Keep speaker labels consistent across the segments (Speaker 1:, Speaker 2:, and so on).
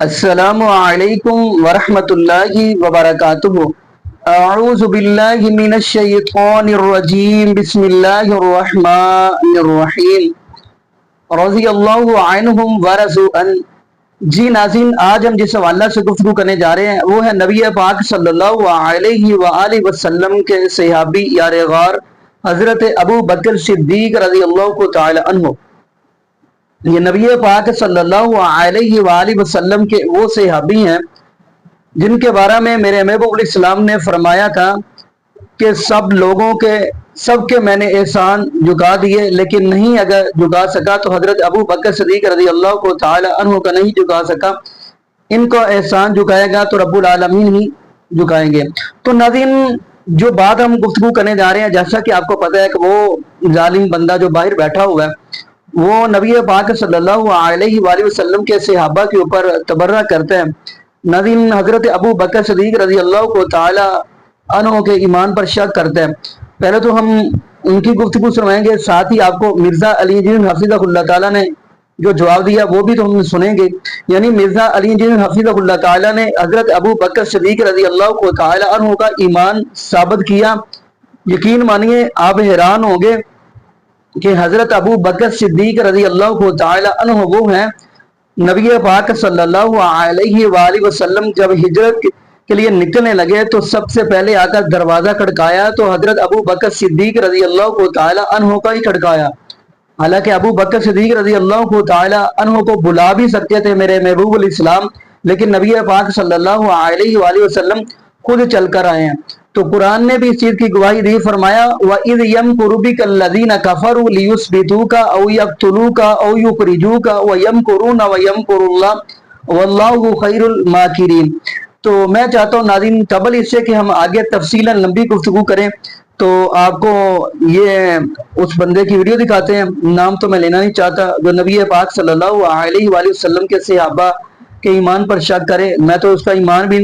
Speaker 1: السلام علیکم ورحمۃ اللہ وبرکاتہ۔ اعوذ باللہ من الشیطان الرجیم، بسم اللہ الرحمن الرحیم۔ رضی اللہ عنہم ورضوا عنہ۔ جی ناظرین، آج ہم جس حوالہ سے گفتگو کرنے جا رہے ہیں وہ ہے نبی پاک صلی اللہ علیہ وآلہ وسلم کے صحابی یار غار حضرت ابو بکر صدیق رضی اللہ تعالی عنہ۔ یہ نبی پاک صلی اللہ علیہ وآلہ وسلم کے وہ صحابی ہیں جن کے بارے میں میرے محبوب علیہ السلام نے فرمایا تھا کہ سب کے میں نے احسان جھکا دیے، لیکن نہیں اگر جھکا سکا تو حضرت ابو بکر صدیق رضی اللہ کو تعالی عنہ کا نہیں جھکا سکا، ان کو احسان جھکائے گا تو رب العالمین ہی جھکائیں گے۔ تو ناظرین، جو بات ہم گفتگو کرنے جا رہے ہیں، جیسا کہ آپ کو پتہ ہے کہ وہ ظالم بندہ جو باہر بیٹھا ہوا ہے وہ نبی پاک صلی اللہ علیہ وآلہ وسلم کے صحابہ کے اوپر تبرہ کرتے ہیں۔ ناظرین، حضرت ابو بکر صدیق رضی اللہ کو تعالی عنہ کے ایمان پر شک کرتے ہیں۔ پہلے تو ہم ان کی گفتگو سنوائیں گے، ساتھ ہی آپ کو مرزا علی جن حفیظہ اللہ تعالیٰ نے جو جواب دیا وہ بھی تو ہم سنیں گے۔ یعنی مرزا علی جن حفیظہ اللہ تعالیٰ نے حضرت ابو بکر صدیق رضی اللہ کو تعالی عنہ کا ایمان ثابت کیا۔ یقین مانیے آپ حیران ہوں گے کہ حضرت ابو بکر صدیق رضی اللہ تعالی عنہ وہ ہیں نبی پاک صلی اللہ علیہ وآلہ وسلم جب ہجرت کے لیے نکلنے لگے تو سب سے پہلے آ کر دروازہ کھڑکایا تو حضرت ابو بکر صدیق رضی اللہ تعالی عنہ کا ہی کھڑکایا۔ حالانکہ ابو بکر صدیق رضی اللہ تعالی عنہ کو بلا بھی سکتے تھے میرے محبوب علیہ السلام، لیکن نبی پاک صلی اللہ علیہ وآلہ وسلم خود چل کر آئے ہیں۔ تو قرآن نے بھی اس چیز کی گواہی دی، فرمایا وَإِذْ يَمْكُرُ بِكَ الَّذِينَ كَفَرُوا لِيُثْبِتُوكَ أَوْ يَقْتُلُوكَ أَوْ يُخْرِجُوكَ وَيَمْكُرُونَ وَيَمْكُرُ اللَّهُ وَاللَّهُ خَيْرُ الْمَاكِرِينَ۔ تو میں چاہتا ہوں ناظرین قبل اس سے کہ ہم آگے تفصیلا لمبی گفتگو کریں تو آپ کو یہ اس بندے کی ویڈیو دکھاتے ہیں، نام تو میں لینا نہیں چاہتا، جو نبی پاک صلی اللہ علیہ وآلہ وسلم کے صحابہ کے ایمان پر شک کرے۔ میں تو اس کا ایمان بھی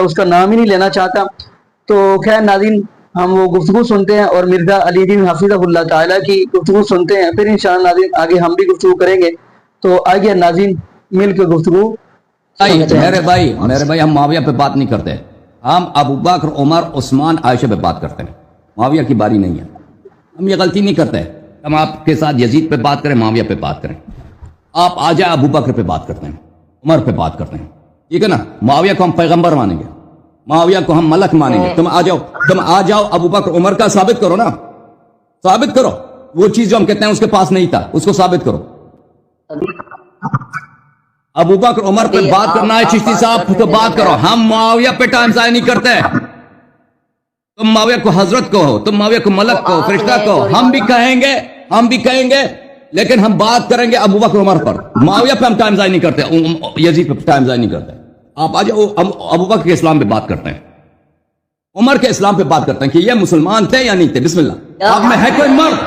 Speaker 1: اس کا نام ہی نہیں لینا چاہتا۔ تو خیر ناظرین، ہم وہ گفتگو سنتے ہیں اور مرزا علی جن حفیظہ اللہ تعالیٰ کی گفتگو سنتے ہیں، پھر انشاءاللہ ناظرین آگے ہم بھی گفتگو کریں گے۔ تو آگے ناظرین مل کے گفتگو
Speaker 2: میرے بھائی ہم معاویہ پہ بات نہیں کرتے، ہم ابو بکر عمر عثمان عائشہ پہ بات کرتے ہیں، معاویہ کی باری نہیں ہے۔ ہم یہ غلطی نہیں کرتے ہم آپ کے ساتھ یزید پہ بات کریں، معاویہ پہ بات کریں۔ آپ آ جائے ابو بکر پہ بات کرتے ہیں، عمر پہ بات کرتے ہیں، ٹھیک ہے نا؟ معاویہ کو ہم پیغمبر مانیں گے، معاویہ کو ہم ملک مانیں گے۔ تم آ جاؤ ابو بکر عمر کا ثابت کرو نا، ثابت کرو وہ چیز جو ہم کہتے ہیں اس کے پاس نہیں تھا، اس کو ثابت کرو۔ ابو بکر عمر پہ بات کرنا ہے چشتی صاحب تو بات کرو، ہم معاویہ پہ ٹائم ضائع نہیں کرتے۔ تم معاویہ کو حضرت کہو، تم معاویہ کو ملک کہو، فرشتہ کہو، ہم بھی کہیں گے لیکن ہم بات کریں گے ابو بکر عمر پر۔ معاویہ پہ ہم ٹائم ضائع نہیں کرتے، یزید پہ ٹائم ضائع نہیں کرتے۔ آپ آج ابو بکر کے اسلام پہ بات کرتے ہیں، عمر کے اسلام پہ بات کرتے ہیں کہ یہ مسلمان تھے یا نہیں تھے۔ بسم اللہ، آپ میں ہے کوئی مرد،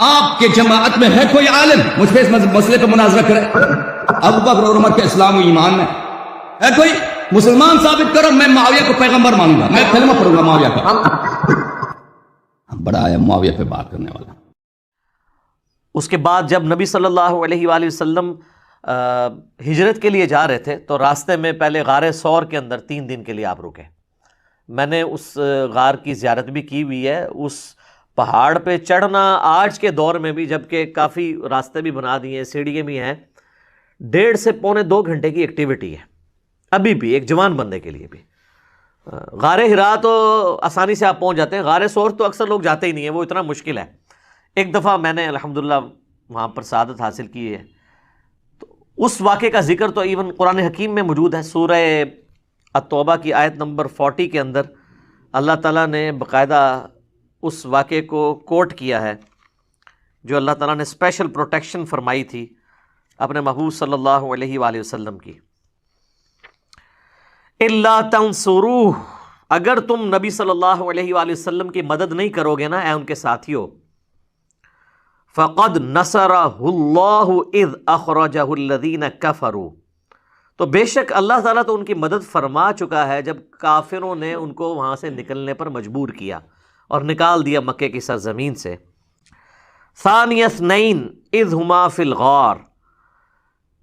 Speaker 2: آپ کے جماعت میں ہے کوئی عالم مجھ پہ اس مسئلے پہ مناظرہ کرے؟ ابو بکر اور عمر کے اسلام و ایمان میں ہے کوئی مسلمان؟ ثابت کرو، میں معاویہ کو پیغمبر مانوں گا، میں کلمہ پڑھوں گا معاویہ کا۔ بڑا ہے معاویہ پہ بات کرنے والا۔
Speaker 3: اس کے بعد جب نبی صلی اللہ علیہ وآلہ وسلم ہجرت کے لیے جا رہے تھے تو راستے میں پہلے غار ثور کے اندر 3 دن کے لیے آپ رکے۔ میں نے اس غار کی زیارت بھی کی ہوئی ہے۔ اس پہاڑ پہ چڑھنا آج کے دور میں بھی، جبکہ کافی راستے بھی بنا دیے ہیں، سیڑھیاں بھی ہیں، 1.5 سے پونے 2 گھنٹے کی ایکٹیویٹی ہے ابھی بھی ایک جوان بندے کے لیے بھی۔ غار حرا تو آسانی سے آپ پہنچ جاتے ہیں، غار ثور تو اکثر لوگ جاتے ہی نہیں ہیں، وہ اتنا مشکل ہے۔ ایک دفعہ میں نے الحمدللہ وہاں پر سعادت حاصل کی ہے، تو اس واقعے کا ذکر تو ایون قرآن حکیم میں موجود ہے۔ سورہ التوبہ کی آیت نمبر 40 کے اندر اللہ تعالیٰ نے باقاعدہ اس واقعے کو کوٹ کیا ہے، جو اللہ تعالیٰ نے اسپیشل پروٹیکشن فرمائی تھی اپنے محبوب صلی اللہ علیہ وآلہ وسلم کی۔ الا تنصروہ، اگر تم نبی صلی اللہ علیہ وآلہ وسلم کی مدد نہیں کرو گے نا اے ان کے ساتھیوں، فقد نصرہ اللہ اذ اخرجہ الذین کفروا، تو بے شک اللہ تعالیٰ تو ان کی مدد فرما چکا ہے جب کافروں نے ان کو وہاں سے نکلنے پر مجبور کیا اور نکال دیا مکے کی سرزمین سے۔ ثانی اثنین اذ ہما فی الغار،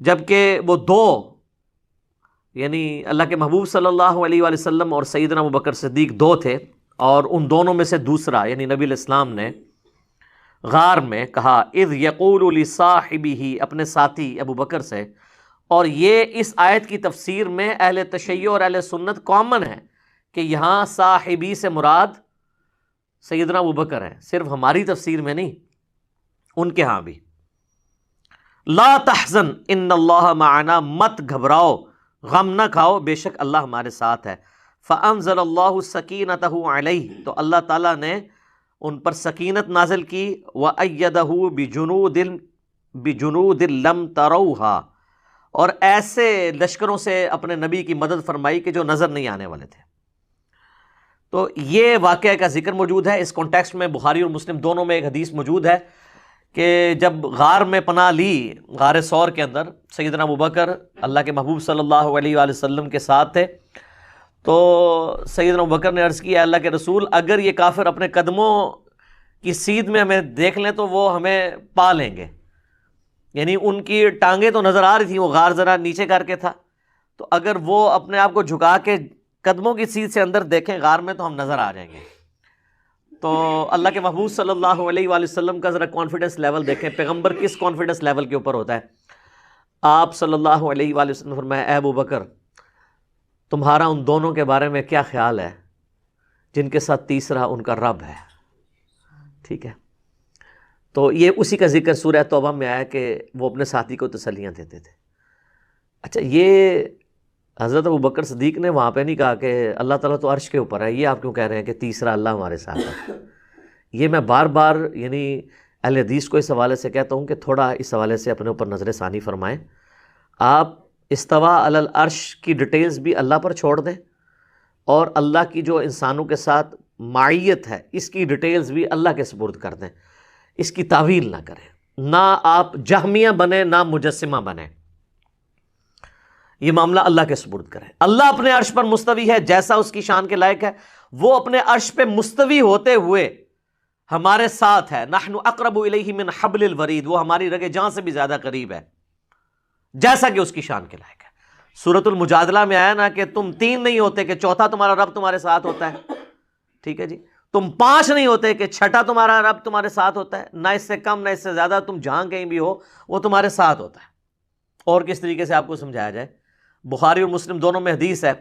Speaker 3: جبکہ وہ 2 یعنی اللہ کے محبوب صلی اللہ علیہ وآلہ وسلم اور سیدنا ابوبکر صدیق دو تھے، اور ان دونوں میں سے دوسرا یعنی نبی علیہ السلام نے غار میں کہا اذ یقول لصاحبہ، اپنے ساتھی ابو بکر سے، اور یہ اس آیت کی تفسیر میں اہل تشیع اور اہل سنت کامن ہے کہ یہاں صاحبی سے مراد سیدنا ابو بکر ہے، صرف ہماری تفسیر میں نہیں، ان کے ہاں بھی۔ لا تحزن ان اللہ معنا، مت گھبراؤ، غم نہ کھاؤ، بے شک اللہ ہمارے ساتھ ہے۔ فانزل اللہ سکینتہ علیہ، تو اللہ تعالیٰ نے ان پر سکینت نازل کی، وَأَيَّدَهُ بِجُنُودٍ لَمْ تَرَوْهَا، اور ایسے لشکروں سے اپنے نبی کی مدد فرمائی کہ جو نظر نہیں آنے والے تھے۔ تو یہ واقعہ کا ذکر موجود ہے اس کانٹیکسٹ میں، بخاری اور مسلم دونوں میں ایک حدیث موجود ہے کہ جب غار میں پناہ لی، غار ثور کے اندر، سیدنا ابوبکر اللہ کے محبوب صلی اللہ علیہ وآلہ وسلم کے ساتھ تھے، تو سیدنا ابوبکر نے عرض کیا اللہ کے رسول، اگر یہ کافر اپنے قدموں کی سیدھ میں ہمیں دیکھ لیں تو وہ ہمیں پا لیں گے، یعنی ان کی ٹانگیں تو نظر آ رہی تھیں، وہ غار ذرا نیچے کر کے تھا، تو اگر وہ اپنے آپ کو جھکا کے قدموں کی سیدھ سے اندر دیکھیں غار میں تو ہم نظر آ جائیں گے۔ تو اللہ کے محبوب صلی اللہ علیہ وآلہ وسلم کا ذرا کانفیڈنس لیول دیکھیں، پیغمبر کس کانفیڈنس لیول کے اوپر ہوتا ہے۔ آپ صلی اللہ علیہ وآلہ وسلم نے فرمایا اے ابو بکر، تمہارا ان دونوں کے بارے میں کیا خیال ہے جن کے ساتھ تیسرا ان کا رب ہے؟ ٹھیک ہے، تو یہ اسی کا ذکر سورہ توبہ میں آیا کہ وہ اپنے ساتھی کو تسلیاں دیتے تھے۔ اچھا، یہ حضرت ابو بکر صدیق نے وہاں پہ نہیں کہا کہ اللہ تعالیٰ تو عرش کے اوپر ہے، یہ آپ کیوں کہہ رہے ہیں کہ تیسرا اللہ ہمارے ساتھ ہے؟ یہ میں بار بار یعنی اہل حدیث کو اس حوالے سے کہتا ہوں کہ تھوڑا اس حوالے سے اپنے اوپر نظر ثانی فرمائیں۔ آپ استوا علی العرش کی ڈیٹیلز بھی اللہ پر چھوڑ دیں، اور اللہ کی جو انسانوں کے ساتھ معیت ہے اس کی ڈیٹیلز بھی اللہ کے سپرد کر دیں، اس کی تعویل نہ کریں، نہ آپ جہمیہ بنیں نہ مجسمہ بنیں، یہ معاملہ اللہ کے سپرد کریں۔ اللہ اپنے عرش پر مستوی ہے جیسا اس کی شان کے لائق ہے، وہ اپنے عرش پہ مستوی ہوتے ہوئے ہمارے ساتھ ہے، نحن اقرب الیہ من حبل الورید، وہ ہماری رگ جان سے بھی زیادہ قریب ہے جیسا کہ اس کی شان کے لائق ہے۔ سورۃ المجادلہ میں آیا نا کہ تم تین نہیں ہوتے کہ چوتھا تمہارا رب تمہارے ساتھ ہوتا ہے، ٹھیک ہے جی، تم پانچ نہیں ہوتے کہ چھٹا تمہارا رب تمہارے ساتھ ہوتا ہے، نہ اس سے کم نہ اس سے زیادہ، تم جہاں کہیں بھی ہو وہ تمہارے ساتھ ہوتا ہے۔ اور کس طریقے سے آپ کو سمجھایا جائے، بخاری اور مسلم دونوں میں حدیث ہے،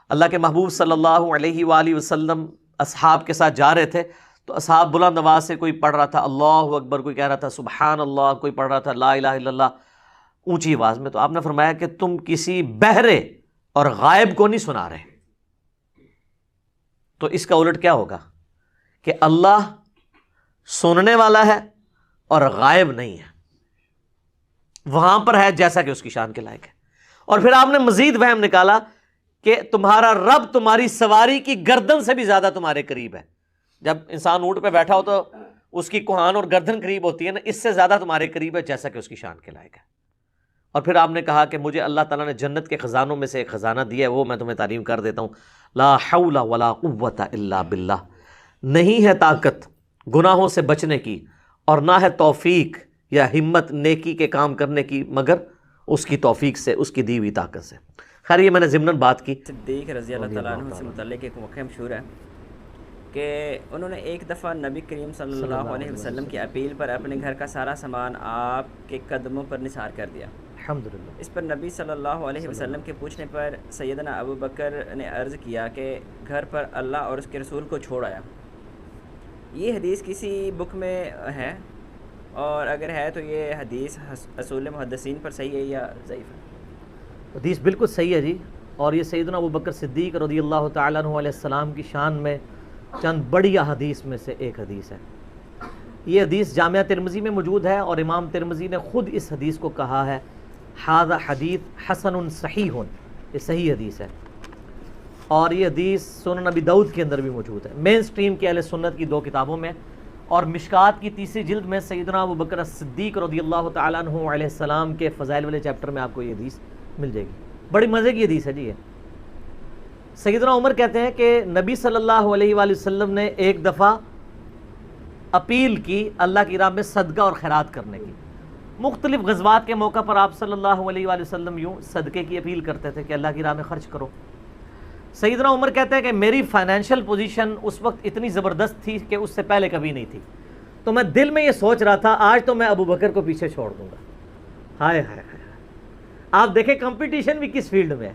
Speaker 3: اللہ کے محبوب صلی اللہ علیہ وآلہ وسلم اصحاب کے ساتھ جا رہے تھے، تو اصحاب بلند آواز سے کوئی پڑھ رہا تھا اللہ اکبر، کوئی کہہ رہا تھا سبحان اللہ، کوئی پڑھ رہا تھا لا الہ الا اللہ اونچی آواز میں، تو آپ نے فرمایا کہ تم کسی بہرے اور غائب کو نہیں سنا رہے۔ تو اس کا الٹ کیا ہوگا کہ اللہ سننے والا ہے اور غائب نہیں ہے، وہاں پر ہے جیسا کہ اس کی شان کے لائق ہے۔ اور پھر آپ نے مزید وہم نکالا کہ تمہارا رب تمہاری سواری کی گردن سے بھی زیادہ تمہارے قریب ہے۔ جب انسان اونٹ پہ بیٹھا ہو تو اس کی کوہان اور گردن قریب ہوتی ہے نا، اس سے زیادہ تمہارے قریب ہے جیسا کہ اس کی شان کے لائق ہے۔ اور پھر آپ نے کہا کہ مجھے اللہ تعالیٰ نے جنت کے خزانوں میں سے ایک خزانہ دیا ہے، وہ میں تمہیں تعلیم کر دیتا ہوں، لا حول ولا قوت الا باللہ، نہیں ہے طاقت گناہوں سے بچنے کی اور نہ ہے توفیق یا ہمت نیکی کے کام کرنے کی مگر اس کی توفیق سے، اس کی دی ہوئی طاقت سے۔ خیر یہ میں نے ضمناً بات کی۔
Speaker 4: صدیق رضی اللہ تعالیٰ عنہ سے متعلق ایک واقعہ مشہور ہے کہ انہوں نے ایک دفعہ نبی کریم صلی اللہ علیہ وسلم کی اپیل پر اپنے گھر کا سارا سامان آپ کے قدموں پر نثار کر دیا۔
Speaker 3: الحمدللہ۔
Speaker 4: اس پر نبی صلی اللہ علیہ وسلم کے پوچھنے پر سیدنا ابو بکر نے عرض کیا کہ گھر پر اللہ اور اس کے رسول کو چھوڑ آیا۔ یہ حدیث کسی بک میں ہے، اور اگر ہے تو یہ حدیث اصول محدثین پر صحیح ہے یا ضعیف ہے؟
Speaker 3: حدیث بالکل صحیح ہے جی، اور یہ سیدنا ابو بکر صدیق رضی اللہ تعالیٰ عنہ علیہ السلام کی شان میں چند بڑی حدیث میں سے ایک حدیث ہے۔ یہ حدیث جامعہ ترمذی میں موجود ہے، اور امام ترمذی نے خود اس حدیث کو کہا ہے ھذا حدیث حسن صحیح، یہ صحیح حدیث ہے، اور یہ حدیث سنن نبی داؤد کے اندر بھی موجود ہے، مین سٹریم کے اہل سنت کی 2 کتابوں میں، اور مشکات کی 3 جلد میں سیدنا ابو بکر صدیق رضی اللہ تعالیٰ عنہ علیہ السلام کے فضائل والے چیپٹر میں آپ کو یہ حدیث مل جائے گی، بڑی مزے کی حدیث ہے جی۔ یہ سیدنا عمر کہتے ہیں کہ نبی صلی اللہ علیہ وآلہ وسلم نے ایک دفعہ اپیل کی اللہ کی راہ میں صدقہ اور خیرات کرنے کی، مختلف غزوات کے موقع پر آپ صلی اللہ علیہ وآلہ وسلم یوں صدقے کی اپیل کرتے تھے کہ اللہ کی راہ میں خرچ کرو. سیدنا عمر کہتے ہیں کہ میری فائنینشیل پوزیشن اس وقت اتنی زبردست تھی کہ اس سے پہلے کبھی نہیں تھی, تو میں دل میں یہ سوچ رہا تھا آج تو میں ابو بکر کو پیچھے چھوڑ دوں گا. ہائے ہائے ہائے, آپ دیکھیں کمپٹیشن بھی کس فیلڈ میں ہے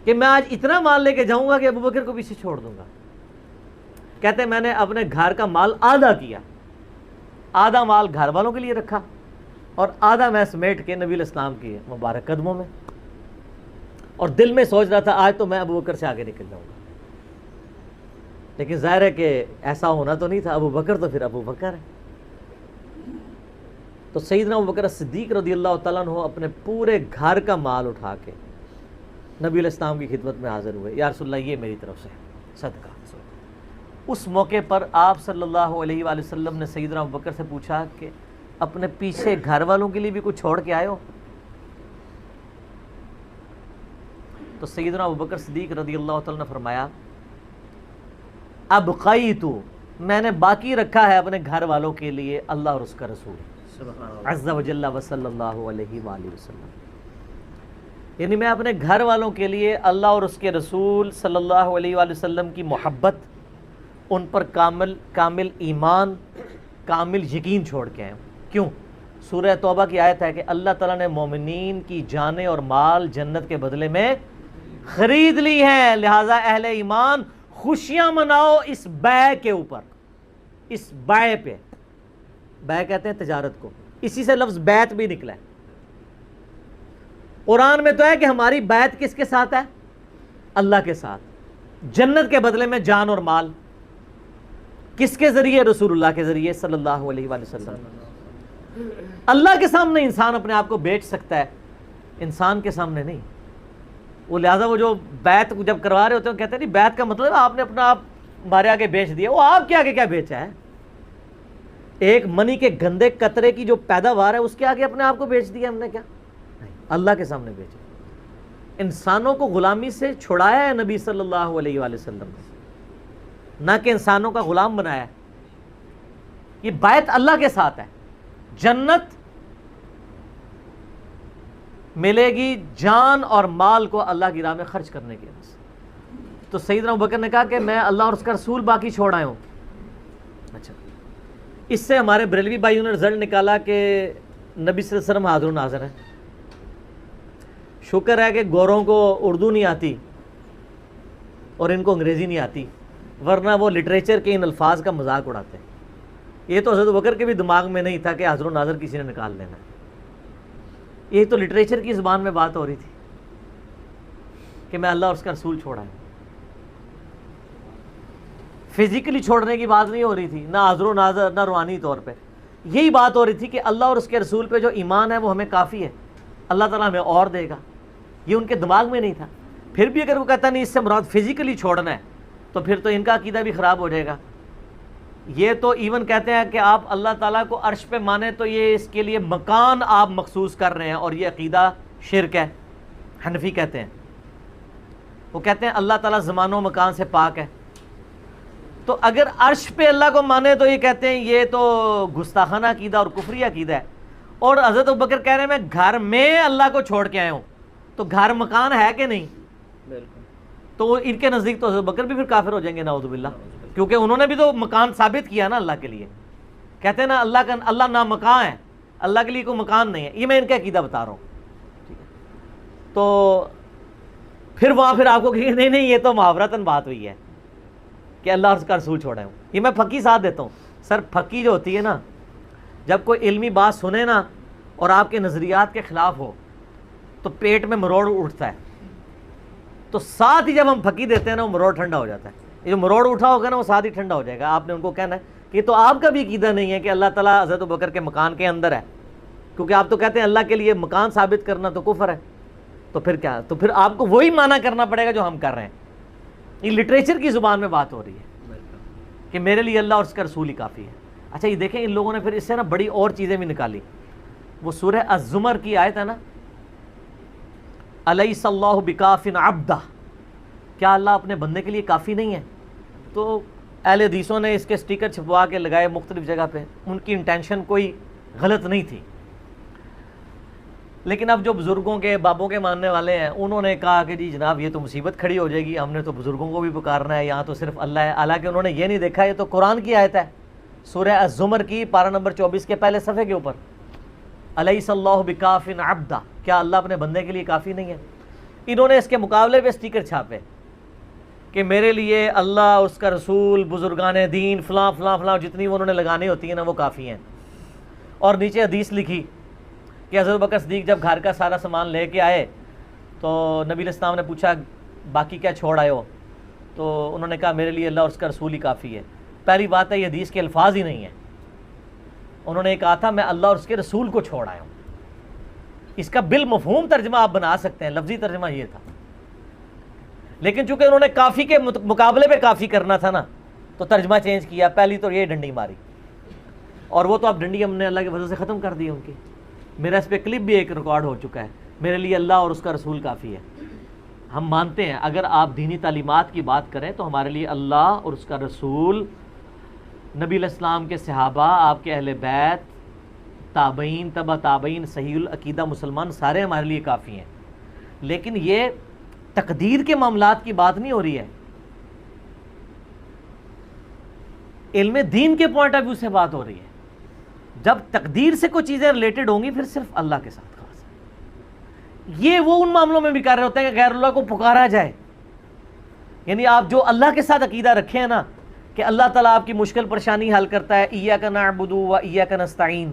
Speaker 3: کہ میں آج اتنا مال لے کے جاؤں گا کہ ابو بکر کو پیچھے چھوڑ دوں گا. کہتے ہیں میں نے اپنے گھر کا مال آدھا کیا, آدھا مال گھر والوں کے لیے رکھا اور آدھا میں سمیٹ کے نبی الاسلام کی مبارک قدموں میں, اور دل میں سوچ رہا تھا آج تو میں ابو بکر سے آگے نکل جاؤں گا. لیکن ظاہر ہے کہ ایسا ہونا تو نہیں تھا, ابو بکر تو پھر ابو بکر ہے. تو سیدنا ابو بکر صدیق رضی اللہ تعالیٰ عنہ اپنے پورے گھر کا مال اٹھا کے نبی علیہ السلام کی خدمت میں حاضر ہوئے, یا رسول اللہ یہ میری طرف سے صدقہ. اس موقع پر آپ صلی اللہ علیہ وآلہ وسلم نے سیدنا ابو بکر سے پوچھا کہ اپنے پیچھے گھر والوں کے لیے بھی کچھ چھوڑ کے آئے ہو؟ تو سیدنا ابو بکر صدیق رضی اللہ تعالیٰ نے فرمایا ابقیتو, میں نے باقی رکھا ہے اپنے گھر والوں کے لیے اللہ اور اس کا رسول عز و جل و صلی اللہ علیہ وآلہ وسلم. یعنی میں اپنے گھر والوں کے لیے اللہ اور اس کے رسول صلی اللہ علیہ وآلہ وسلم کی محبت, ان پر کامل ایمان, کامل یقین چھوڑ کے ہیں. کیوں؟ سورہ توبہ کی آیت ہے کہ اللہ تعالیٰ نے مومنین کی جانیں اور مال جنت کے بدلے میں خرید لی ہیں, لہٰذا اہل ایمان خوشیاں مناؤ اس بیع کے اوپر, اس بیع پہ. بیع کہتے ہیں تجارت کو, اسی سے لفظ بیعت بھی نکلا ہے. قرآن میں تو ہے کہ ہماری بیعت کس کے ساتھ ہے؟ اللہ کے ساتھ. جنت کے بدلے میں جان اور مال کس کے ذریعے؟ رسول اللہ کے ذریعے صلی اللہ علیہ وآلہ وسلم. اللہ کے سامنے انسان اپنے آپ کو بیچ سکتا ہے, انسان کے سامنے نہیں. وہ لہٰذا وہ جو بیعت جب کروا رہے ہوتے ہیں کہتے ہیں نہیں بیعت کا مطلب آپ نے اپنا آپ ہمارے آگے بیچ دیا. وہ آپ کے آگے کیا بیچا ہے؟ ایک منی کے گندے قطرے کی جو پیداوار ہے اس کے آگے اپنے آپ کو بیچ دیا ہم نے کیا؟ نہیں, اللہ کے سامنے بیچا. انسانوں کو غلامی سے چھڑایا ہے نبی صلی اللہ علیہ وآلہ وسلم نے, نہ کہ انسانوں کا غلام بنایا ہے. یہ بیعت اللہ کے ساتھ ہے. جنت ملے گی جان اور مال کو اللہ کی راہ میں خرچ کرنے کے لیے. تو سیدنا ابو بکر نے کہا کہ میں اللہ اور اس کا رسول باقی چھوڑ آئے ہوں. اچھا, اس سے ہمارے بریلوی بھائیوں نے رزلٹ نکالا کہ نبی صلی اللہ علیہ وسلم حاضر و ناظر ہیں. شکر ہے کہ گوروں کو اردو نہیں آتی اور ان کو انگریزی نہیں آتی, ورنہ وہ لٹریچر کے ان الفاظ کا مذاق اڑاتے ہیں. یہ تو حضرت بکر کے بھی دماغ میں نہیں تھا کہ حاضر و ناظر کسی نے نکال لینا. یہ تو لٹریچر کی زبان میں بات ہو رہی تھی کہ میں اللہ اور اس کا رسول چھوڑا ہے. فزیکلی چھوڑنے کی بات نہیں ہو رہی تھی, نہ حاضر و ناظر نہ روحانی طور پہ. یہی بات ہو رہی تھی کہ اللہ اور اس کے رسول پہ جو ایمان ہے وہ ہمیں کافی ہے, اللہ تعالیٰ ہمیں اور دے گا. یہ ان کے دماغ میں نہیں تھا. پھر بھی اگر وہ کہتا نہیں اس سے مراد فزیکلی چھوڑنا ہے تو پھر تو ان کا عقیدہ بھی خراب ہو جائے گا. یہ تو ایون کہتے ہیں کہ آپ اللہ تعالیٰ کو عرش پہ مانیں تو یہ اس کے لیے مکان آپ مخصوص کر رہے ہیں, اور یہ عقیدہ شرک ہے. حنفی کہتے ہیں, وہ کہتے ہیں اللہ تعالیٰ زمان و مکان سے پاک ہے. تو اگر عرش پہ اللہ کو مانے تو یہ کہتے ہیں یہ تو گستاخانہ عقیدہ اور کفری عقیدہ ہے. اور حضرت ابوبکر کہہ رہے ہیں میں گھر میں اللہ کو چھوڑ کے آیا ہوں, تو گھر مکان ہے کہ نہیں؟
Speaker 4: بالکل.
Speaker 3: تو ان کے نزدیک تو حضرت ابوبکر بھی پھر کافر ہو جائیں گے نعوذ باللہ, کیونکہ انہوں نے بھی تو مکان ثابت کیا نا اللہ کے لیے. کہتے ہیں نا اللہ نہ مکان ہے, اللہ کے لیے کوئی مکان نہیں ہے. یہ میں ان کا عقیدہ بتا رہا ہوں. ٹھیک ہے, تو پھر وہاں پھر آپ کو کہ نہیں یہ تو محاورتاً بات ہوئی ہے کہ اللہ اور اس کا رسول چھوڑا ہوں. یہ میں پھکی ساتھ دیتا ہوں. سر پھکی جو ہوتی ہے نا, جب کوئی علمی بات سنے نا اور آپ کے نظریات کے خلاف ہو تو پیٹ میں مروڑ اٹھتا ہے, تو ساتھ ہی جب ہم پھکی دیتے ہیں نا وہ مروڑ ٹھنڈا ہو جاتا ہے. یہ جو مروڑ اٹھا ہوگا نا وہ ساتھ ہی ٹھنڈا ہو جائے گا. آپ نے ان کو کہنا ہے کہ تو آپ کا بھی عقیدہ نہیں ہے کہ اللہ تعالیٰ حضرت ابوبکر کے مکان کے اندر ہے, کیونکہ آپ تو کہتے ہیں اللہ کے لیے مکان ثابت کرنا تو کفر ہے. تو پھر کیا, تو پھر آپ کو وہی معنی کرنا پڑے گا جو ہم کر رہے ہیں. یہ لٹریچر کی زبان میں بات ہو رہی ہے کہ میرے لیے اللہ اور اس کا رسول ہی کافی ہے. اچھا, یہ دیکھیں ان لوگوں نے پھر اس سے نا بڑی اور چیزیں بھی نکالی. وہ سورہ الزمر کی آیت ہے نا, الیس اللہ بکاف عبدہ, کیا اللہ اپنے بندے کے لیے کافی نہیں ہے؟ تو اہل حدیثوں نے اس کے سٹیکر چھپوا کے لگائے مختلف جگہ پہ. ان کی انٹینشن کوئی غلط نہیں تھی, لیکن اب جو بزرگوں کے بابوں کے ماننے والے ہیں انہوں نے کہا کہ جی جناب یہ تو مصیبت کھڑی ہو جائے گی، ہم نے تو بزرگوں کو بھی پکارنا ہے، یہاں تو صرف اللہ ہے، حالانکہ انہوں نے یہ نہیں دیکھا یہ تو قرآن کی آیت ہے، سورہ الزمر کی پارہ نمبر 24 کے پہلے صفحے کے اوپر، الیس اللہ بکاف عبدہ، کیا اللہ اپنے بندے کے لیے کافی نہیں ہے؟ انہوں نے اس کے مقابلے پہ سٹیکر چھاپے کہ میرے لیے اللہ، اس کا رسول، بزرگان دین، فلاں فلاں فلاں، جتنی وہ انہوں نے لگانی ہوتی ہیں نا وہ کافی ہیں، اور نیچے حدیث لکھی کہ حضرت بکر صدیق جب گھر کا سارا سامان لے کے آئے تو نبی علیہ السلام نے پوچھا باقی کیا چھوڑ آئے ہو؟ تو انہوں نے کہا میرے لیے اللہ اور اس کا رسول ہی کافی ہے۔ پہلی بات ہے یہ حدیث کے الفاظ ہی نہیں ہیں، انہوں نے کہا تھا میں اللہ اور اس کے رسول کو چھوڑ آیا ہوں۔ اس کا بالمفہوم ترجمہ آپ بنا سکتے ہیں، لفظی ترجمہ یہ تھا، لیکن چونکہ انہوں نے کافی کے مقابلے پہ کافی کرنا تھا نا تو ترجمہ چینج کیا، پہلی تو یہ ڈنڈی ماری، اور وہ تو اب ڈنڈی ہم نے اللہ کی وجہ سے ختم کر دی ان کی۔ میرا اس پہ کلپ بھی ایک ریکارڈ ہو چکا ہے، میرے لیے اللہ اور اس کا رسول کافی ہے۔ ہم مانتے ہیں اگر آپ دینی تعلیمات کی بات کریں تو ہمارے لیے اللہ اور اس کا رسول، نبی علیہ السلام کے صحابہ، آپ کے اہل بیت، تابعین، تبع تابعین، صحیح العقیدہ مسلمان سارے ہمارے لیے کافی ہیں، لیکن یہ تقدیر کے معاملات کی بات نہیں ہو رہی ہے، علم دین کے پوائنٹ آف ویو سے بات ہو رہی ہے۔ جب تقدیر سے کوئی چیزیں ریلیٹڈ ہوں گی پھر صرف اللہ کے ساتھ خاص ہے۔ یہ وہ ان معاملوں میں بھی کر رہے ہوتے ہیں کہ غیر اللہ کو پکارا جائے، یعنی آپ جو اللہ کے ساتھ عقیدہ رکھے ہیں نا کہ اللہ تعالیٰ آپ کی مشکل پریشانی حل کرتا ہے، ایاک نعبد و ایاک نستعین،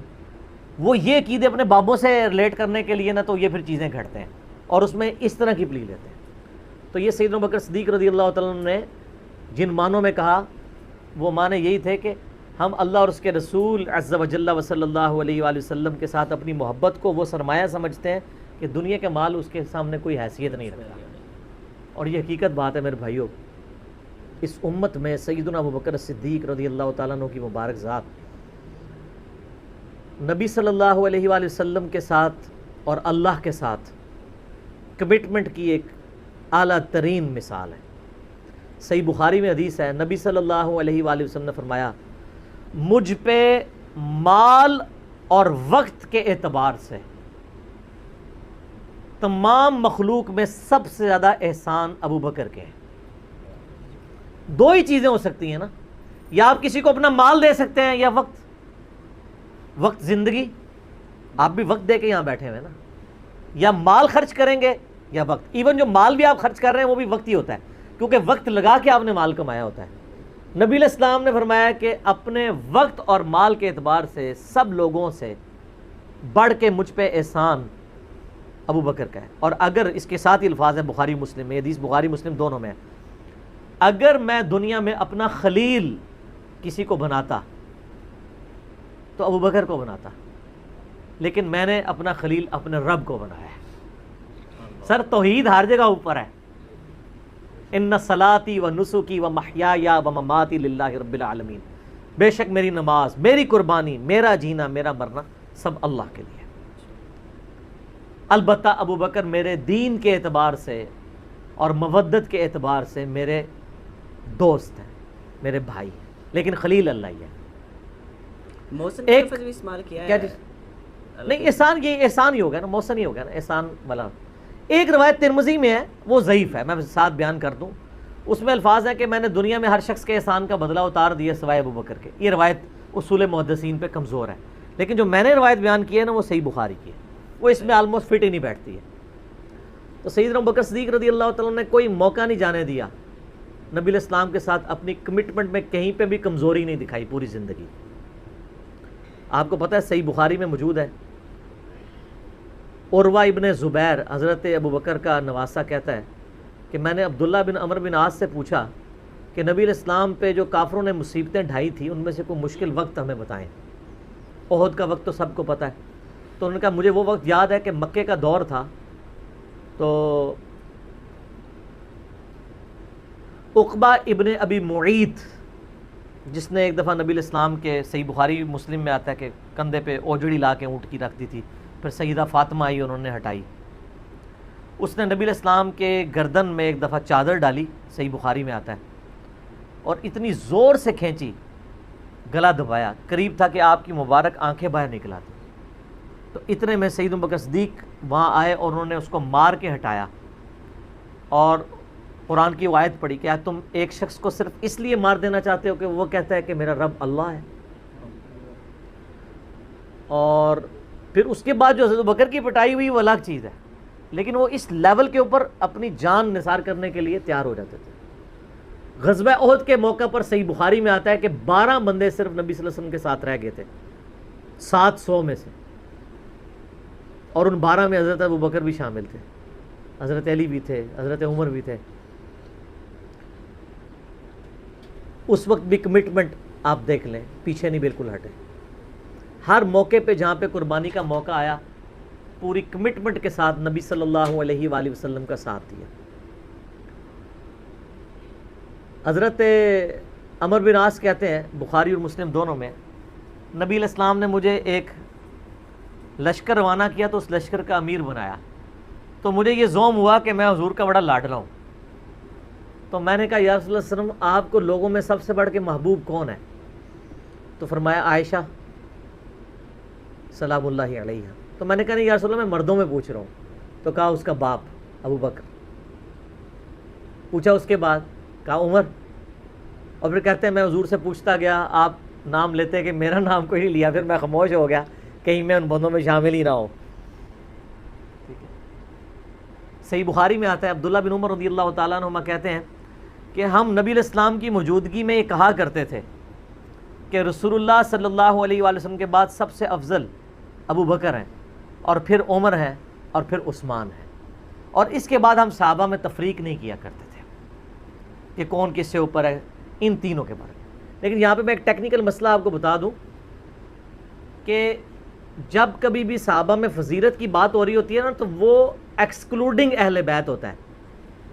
Speaker 3: وہ یہ عقیدے اپنے بابوں سے ریلیٹ کرنے کے لیے نا تو یہ پھر چیزیں گھڑتے ہیں اور اس میں اس طرح کی پلی لیتے ہیں۔ تو یہ سیدنا ابوبکر صدیق رضی اللہ تعالیٰ عنہ نے جن معنوں میں کہا وہ معنی یہی تھے کہ ہم اللہ اور اس کے رسول عز و جل و صلی اللہ علیہ وآلہ وسلم کے ساتھ اپنی محبت کو وہ سرمایہ سمجھتے ہیں کہ دنیا کے مال اس کے سامنے کوئی حیثیت نہیں رکھتا، اور یہ حقیقت بات ہے میرے بھائیوں۔ اس امت میں سیدنا ابوبکر صدیق رضی اللہ تعالیٰ عنہ کی مبارک ذات نبی صلی اللہ علیہ وآلہ وسلم کے ساتھ اور اللہ کے ساتھ کمٹمنٹ کی ایک اعلیٰ ترین مثال ہے۔ صحیح بخاری میں حدیث ہے، نبی صلی اللہ علیہ وآلہ وسلم نے فرمایا مجھ پہ مال اور وقت کے اعتبار سے تمام مخلوق میں سب سے زیادہ احسان ابوبکر کے ہیں۔ دو ہی چیزیں ہو سکتی ہیں نا، یا آپ کسی کو اپنا مال دے سکتے ہیں یا وقت۔ وقت زندگی، آپ بھی وقت دے کے یہاں بیٹھے ہوئے نا، یا مال خرچ کریں گے یا وقت۔ ایون جو مال بھی آپ خرچ کر رہے ہیں وہ بھی وقت ہی ہوتا ہے، کیونکہ وقت لگا کے آپ نے مال کمایا ہوتا ہے۔ نبی علیہ السلام نے فرمایا کہ اپنے وقت اور مال کے اعتبار سے سب لوگوں سے بڑھ کے مجھ پہ احسان ابوبکر کا ہے۔ اور اگر اس کے ساتھ ہی الفاظ ہیں بخاری مسلم میں، حدیث بخاری مسلم دونوں میں ہے، اگر میں دنیا میں اپنا خلیل کسی کو بناتا تو ابوبکر کو بناتا، لیکن میں نے اپنا خلیل اپنے رب کو بنایا ہے۔ سر توحید ہر جگہ اوپر ہے، ان صلاتی و نسکی و محیایا و مماتی للہ رب العالمین، بے شک میری نماز، میری قربانی، میرا جینا، میرا مرنا سب اللہ کے لیے۔ البتہ ابوبکر میرے دین کے اعتبار سے اور مودت کے اعتبار سے میرے دوست ہیں، میرے بھائی ہیں، لیکن خلیل اللہ ہی ہے۔
Speaker 4: محسن
Speaker 3: ایک
Speaker 4: لفظ بھی استعمال کیا
Speaker 3: کیا
Speaker 4: ہے،
Speaker 3: نہیں، احسان، یہ احسان ہی ہوگا نا، محسن ہی ہوگا نا، احسان والا۔ ایک روایت ترمذی میں ہے، وہ ضعیف ہے، میں ساتھ بیان کر دوں، اس میں الفاظ ہے کہ میں نے دنیا میں ہر شخص کے احسان کا بدلہ اتار دیا سوائے ابوبکر کے۔ یہ روایت اصول محدثین پہ کمزور ہے، لیکن جو میں نے روایت بیان کی ہے نا وہ صحیح بخاری کی ہے، وہ اس میں آلموسٹ فٹ ہی نہیں بیٹھتی ہے۔ تو سیدنا ابوبکر صدیق رضی اللہ تعالیٰ نے کوئی موقع نہیں جانے دیا نبی علیہ السلام کے ساتھ اپنی کمٹمنٹ میں کہیں پہ بھی کمزوری نہیں دکھائی پوری زندگی۔ آپ کو پتہ ہے صحیح بخاری میں موجود ہے، عروہ ابن زبیر حضرت ابوبکر کا نواسہ کہتا ہے کہ میں نے عبداللہ بن عمر بن عاص سے پوچھا کہ نبی علیہ السلام پہ جو کافروں نے مصیبتیں ڈھائی تھی ان میں سے کوئی مشکل وقت ہمیں بتائیں۔ احد کا وقت تو سب کو پتہ ہے، تو انہوں نے کہا مجھے وہ وقت یاد ہے کہ مکے کا دور تھا، تو عقبہ ابن ابی معیط جس نے ایک دفعہ نبی علیہ السلام کے، صحیح بخاری مسلم میں آتا ہے کہ کندھے پہ اوجڑی لا کے اونٹ کی رکھ دی تھی، پھر سیدہ فاطمہ آئی انہوں نے ہٹائی، اس نے نبی علیہ السلام کے گردن میں ایک دفعہ چادر ڈالی، صحیح بخاری میں آتا ہے، اور اتنی زور سے کھینچی، گلا دبایا، قریب تھا کہ آپ کی مبارک آنکھیں باہر نکلا دی۔ تو اتنے میں سیدنا ابوبکر صدیق وہاں آئے اور انہوں نے اس کو مار کے ہٹایا اور قرآن کی وہ آیت پڑھی کہ تم ایک شخص کو صرف اس لیے مار دینا چاہتے ہو کہ وہ کہتا ہے کہ میرا رب اللہ ہے. اور پھر اس کے بعد جو حضرت بکر کی پٹائی ہوئی وہ الگ چیز ہے، لیکن وہ اس لیول کے اوپر اپنی جان نثار کرنے کے لیے تیار ہو جاتے تھے. غزوہ احد کے موقع پر صحیح بخاری میں آتا ہے کہ 12 بندے صرف نبی صلی اللہ علیہ وسلم کے ساتھ رہ گئے تھے 700 میں سے، اور ان 12 میں حضرت ابو بکر بھی شامل تھے، حضرت علی بھی تھے، حضرت عمر بھی تھے. اس وقت بھی کمٹمنٹ آپ دیکھ لیں، پیچھے نہیں بالکل ہٹے. ہر موقع پہ جہاں پہ قربانی کا موقع آیا پوری کمٹمنٹ کے ساتھ نبی صلی اللہ علیہ وآلہ وسلم کا ساتھ دیا. حضرت عمر بن عاص کہتے ہیں بخاری اور مسلم دونوں میں، نبی علیہ السلام نے مجھے ایک لشکر روانہ کیا تو اس لشکر کا امیر بنایا، تو مجھے یہ زوم ہوا کہ میں حضور کا بڑا لاڈلا ہوں. تو میں نے کہا یا رسول اللہ صلی اللہ علیہ وسلم آپ کو لوگوں میں سب سے بڑھ کے محبوب کون ہے؟ تو فرمایا عائشہ سلام اللہ علیہ. تو میں نے کہا نہیں یا رسول اللہ میں مردوں میں پوچھ رہا ہوں. تو کہا اس کا باپ ابو بکر. پوچھا اس کے بعد، کہا عمر. اور پھر کہتے ہیں میں حضور سے پوچھتا گیا، آپ نام لیتے کہ میرا نام کوئی نہیں لیا، پھر میں خاموش ہو گیا کہیں میں ان بندوں میں شامل ہی نہ ہوں. صحیح بخاری میں آتا ہے عبداللہ بن عمر رضی اللہ تعالیٰ عنہما کہتے ہیں کہ ہم نبی علیہ السلام کی موجودگی میں یہ کہا کرتے تھے کہ رسول اللہ صلی اللہ علیہ وآلہ وسلم کے بعد سب سے افضل ابو بکر ہیں، اور پھر عمر ہیں، اور پھر عثمان ہیں. اور اس کے بعد ہم صحابہ میں تفریق نہیں کیا کرتے تھے کہ کون کس سے اوپر ہے، ان تینوں کے بارے میں. لیکن یہاں پہ میں ایک ٹیکنیکل مسئلہ آپ کو بتا دوں کہ جب کبھی بھی صحابہ میں فضیلت کی بات ہو رہی ہوتی ہے نا تو وہ ایکسکلوڈنگ اہل بیت ہوتا ہے،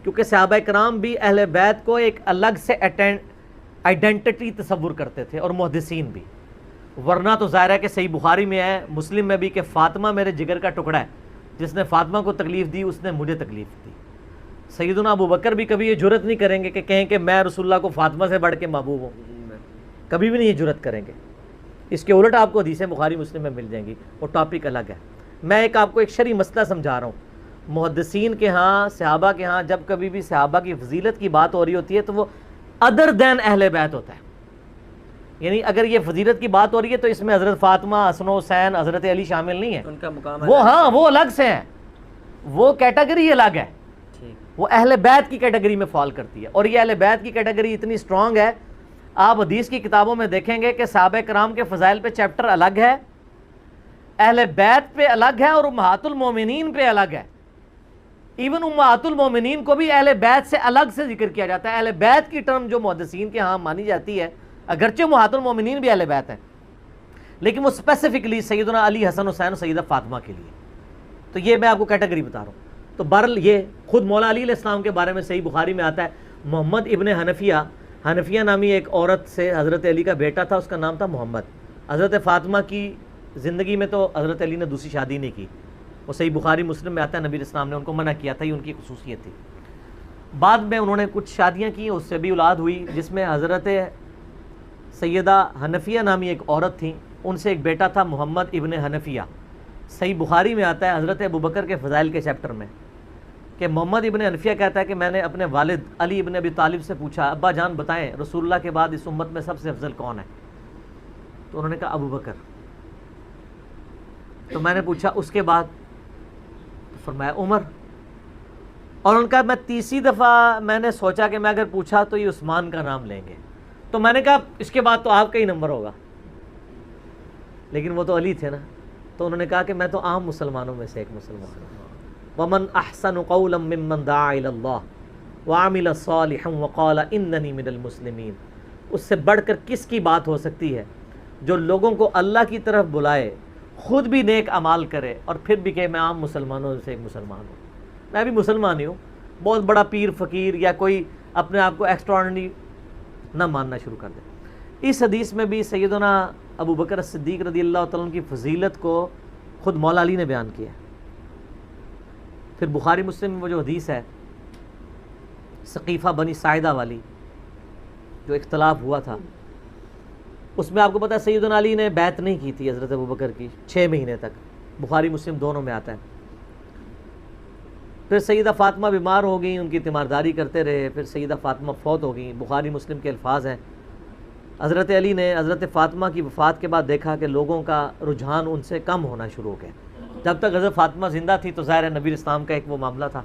Speaker 3: کیونکہ صحابہ کرام بھی اہل بیت کو ایک الگ سے آئیڈینٹی تصور کرتے تھے، اور محدثین بھی. ورنہ تو ظاہر ہے کہ صحیح بخاری میں ہے، مسلم میں بھی، کہ فاطمہ میرے جگر کا ٹکڑا ہے، جس نے فاطمہ کو تکلیف دی اس نے مجھے تکلیف دی. سیدنا ابو بکر بھی کبھی یہ جرت نہیں کریں گے کہ کہیں کہ میں رسول اللہ کو فاطمہ سے بڑھ کے محبوب ہوں، کبھی بھی نہیں یہ جرت کریں گے. اس کے الٹ آپ کو حدیثیں بخاری مسلم میں مل جائیں گی، وہ ٹاپک الگ ہے. میں آپ کو ایک شرعی مسئلہ سمجھا رہا ہوں. محدثین کے ہاں، صحابہ کے ہاں جب کبھی بھی صحابہ کی فضیلت کی بات ہو رہی ہوتی ہے تو وہ ادر دین اہل بیت ہوتا ہے. یعنی اگر یہ فضیلت کی بات ہو رہی ہے تو اس میں حضرت فاطمہ، حسن و حسین، حضرت علی شامل نہیں ہیں،
Speaker 4: ان کا مقام
Speaker 3: وہ ہاں وہ الگ سے ہیں، وہ کیٹیگری الگ ہے، وہ اہل بیت کی کیٹیگری میں فال کرتی ہے. اور یہ اہل بیت کی کیٹیگری اتنی سٹرونگ ہے، آپ حدیث کی کتابوں میں دیکھیں گے کہ صحابہ کرام کے فضائل پہ چیپٹر الگ ہے، اہل بیت پہ الگ ہے، اور امہات المومنین پہ الگ ہے. ایون امہات المومنین کو بھی اہل بیت سے الگ سے ذکر کیا جاتا ہے. اہل بیت کی ٹرم جو محدثین کے ہاں مانی جاتی ہے، اگرچہ امہات المومنین بھی اہل بیت ہیں، لیکن وہ اسپیسیفکلی سیدنا علی، حسن حسین اور سیدہ فاطمہ کے لیے. تو یہ میں آپ کو کیٹیگری بتا رہا ہوں. تو بہرحال یہ خود مولا علی علیہ السلام کے بارے میں صحیح بخاری میں آتا ہے، محمد ابن حنفیہ نامی ایک عورت سے حضرت علی کا بیٹا تھا، اس کا نام تھا محمد. حضرت فاطمہ کی زندگی میں تو حضرت علی نے دوسری شادی نہیں کی، وہ صحیح بخاری مسلم میں آتا ہے، نبی علیہ السلام نے ان کو منع کیا تھا، یہ ان کی خصوصیت تھی. بعد میں انہوں نے کچھ شادیاں کی، اس سے بھی اولاد ہوئی، جس میں حضرت سیدہ حنفیہ نامی ایک عورت تھیں، ان سے ایک بیٹا تھا محمد ابن حنفیہ. صحیح بخاری میں آتا ہے حضرت ابو بکر کے فضائل کے چیپٹر میں کہ محمد ابن حنفیہ کہتا ہے کہ میں نے اپنے والد علی ابن ابی طالب سے پوچھا، ابا جان بتائیں رسول اللہ کے بعد اس امت میں سب سے افضل کون ہے؟ تو انہوں نے کہا ابو بکر. تو میں نے پوچھا اس کے بعد؟ فرمایا عمر. اور ان کا میں تیسری دفعہ میں نے سوچا کہ میں اگر پوچھا تو یہ عثمان کا نام لیں گے، تو میں نے کہا اس کے بعد تو آپ کا ہی نمبر ہوگا، لیکن وہ تو علی تھے نا. تو انہوں نے کہا کہ میں تو عام مسلمانوں میں سے ایک مسلمان ہوں. وَمَنْ أَحْسَنُ قَوْلًا مِّمَّنْ دَعَا إِلَى اللَّهِ وَعَمِلَ صَالِحًا وَقَالَ إِنَّنِي مِنَ الْمُسْلِمِينَ. اس سے بڑھ کر کس کی بات ہو سکتی ہے جو لوگوں کو اللہ کی طرف بلائے، خود بھی نیک اعمال کرے، اور پھر بھی کہ میں عام مسلمانوں سے ایک مسلمان ہوں. میں بھی مسلمان ہی ہوں، بہت بڑا پیر فقیر یا کوئی اپنے آپ کو ایکسٹراڈنری نہ ماننا شروع کر دے. اس حدیث میں بھی سیدنا ابو بکر صدیق رضی اللہ تعالیٰ عنہ کی فضیلت کو خود مولا علی نے بیان کیا. پھر بخاری مسلم میں وہ جو حدیث ہے ثقیفہ بنی ساعدہ والی، جو اختلاف ہوا تھا، اس میں آپ کو پتہ ہے سیدنا علی نے بیعت نہیں کی تھی حضرت ابو بکر کی 6 مہینے تک. بخاری مسلم دونوں میں آتا ہے. پھر سیدہ فاطمہ بیمار ہو گئیں، ان کی تیمارداری کرتے رہے، پھر سیدہ فاطمہ فوت ہو گئیں۔ بخاری مسلم کے الفاظ ہیں، حضرت علی نے حضرت فاطمہ کی وفات کے بعد دیکھا کہ لوگوں کا رجحان ان سے کم ہونا شروع ہو گیا۔ جب تک حضرت فاطمہ زندہ تھی تو ظاہر ہے نبی اسلام کا ایک وہ معاملہ تھا،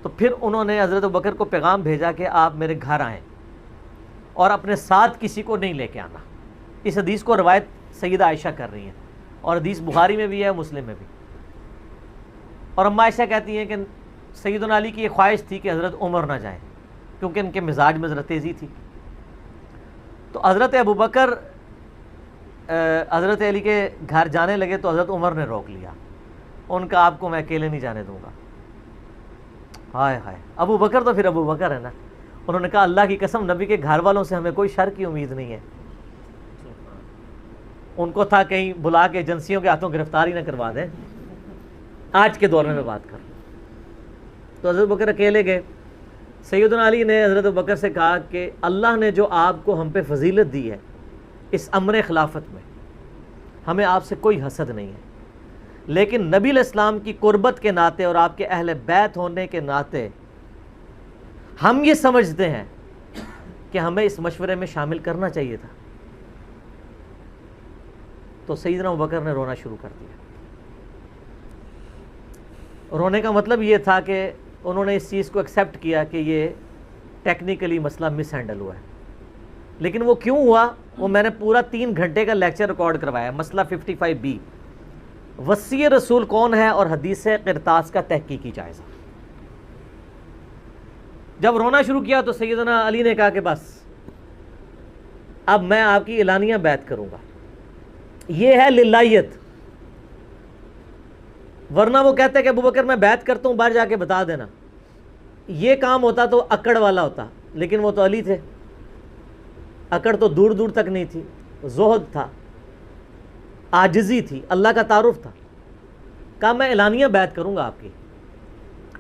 Speaker 3: تو پھر انہوں نے حضرت ابوبکر کو پیغام بھیجا کہ آپ میرے گھر آئیں اور اپنے ساتھ کسی کو نہیں لے کے آنا۔ اس حدیث کو روایت سیدہ عائشہ کر رہی ہیں، اور حدیث بخاری میں بھی ہے، مسلم میں بھی۔ اور اماں عائشہ کہتی ہیں کہ سیدنا علی کی یہ خواہش تھی کہ حضرت عمر نہ جائیں، کیونکہ ان کے مزاج میں ذرا تیزی تھی۔ تو حضرت ابوبکر حضرت علی کے گھر جانے لگے تو حضرت عمر نے روک لیا، ان کا آپ کو میں اکیلے نہیں جانے دوں گا۔ ہائے ہائے، ابو بکر تو پھر ابو بکر ہے نا، انہوں نے کہا اللہ کی قسم نبی کے گھر والوں سے ہمیں کوئی شر کی امید نہیں ہے۔ ان کو تھا کہیں بلا کے ایجنسیوں کے ہاتھوں گرفتاری نہ کروا دیں، آج کے دور میں بات کروں۔ تو حضرت بکر اکیلے گئے۔ سیدنا علی نے حضرت بکر سے کہا کہ اللہ نے جو آپ کو ہم پہ فضیلت دی ہے اس امر خلافت میں، ہمیں آپ سے کوئی حسد نہیں ہے، لیکن نبی علیہ السلام کی قربت کے ناطے اور آپ کے اہل بیت ہونے کے ناطے ہم یہ سمجھتے ہیں کہ ہمیں اس مشورے میں شامل کرنا چاہیے تھا۔ تو سیدنا ابوبکر نے رونا شروع کر دیا۔ رونے کا مطلب یہ تھا کہ انہوں نے اس چیز کو ایکسیپٹ کیا کہ یہ ٹیکنیکلی مسئلہ مس ہینڈل ہوا ہے، لیکن وہ کیوں ہوا وہ میں نے پورا 3 گھنٹے کا لیکچر ریکارڈ کروایا۔ مسئلہ 55B، وصی رسول کون ہے اور حدیث قرطاس کا تحقیقی جائزہ۔ جب رونا شروع کیا تو سیدنا علی نے کہا کہ بس اب میں آپ کی اعلانیہ بیعت کروں گا، یہ ہے للہیت، ورنہ وہ کہتے ہیں کہ ابوبکر میں بیعت کرتا ہوں باہر جا کے بتا دینا، یہ کام ہوتا تو اکڑ والا ہوتا، لیکن وہ تو علی تھے، اکڑ تو دور دور تک نہیں تھی، زہد تھا، عاجزی تھی، اللہ کا تعارف تھا۔ کہا میں اعلانیہ بیعت کروں گا آپ کی۔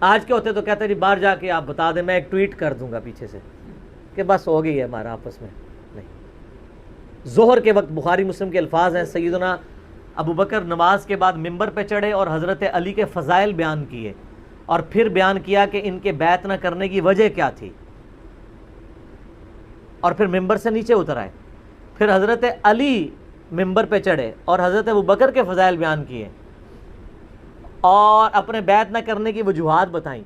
Speaker 3: آج کے ہوتے تو کہتے جی باہر جا کے آپ بتا دیں، میں ایک ٹویٹ کر دوں گا پیچھے سے کہ بس ہو گئی ہے ہمارا آپس میں۔ نہیں، ظہر کے وقت بخاری مسلم کے الفاظ ہیں، سیدنا ابوبکر نماز کے بعد ممبر پہ چڑھے اور حضرت علی کے فضائل بیان کیے، اور پھر بیان کیا کہ ان کے بیعت نہ کرنے کی وجہ کیا تھی، اور پھر ممبر سے نیچے اتر آئے۔ پھر حضرت علی ممبر پہ چڑھے اور حضرت ابوبکر کے فضائل بیان کیے اور اپنے بیعت نہ کرنے کی وجوہات بتائیں،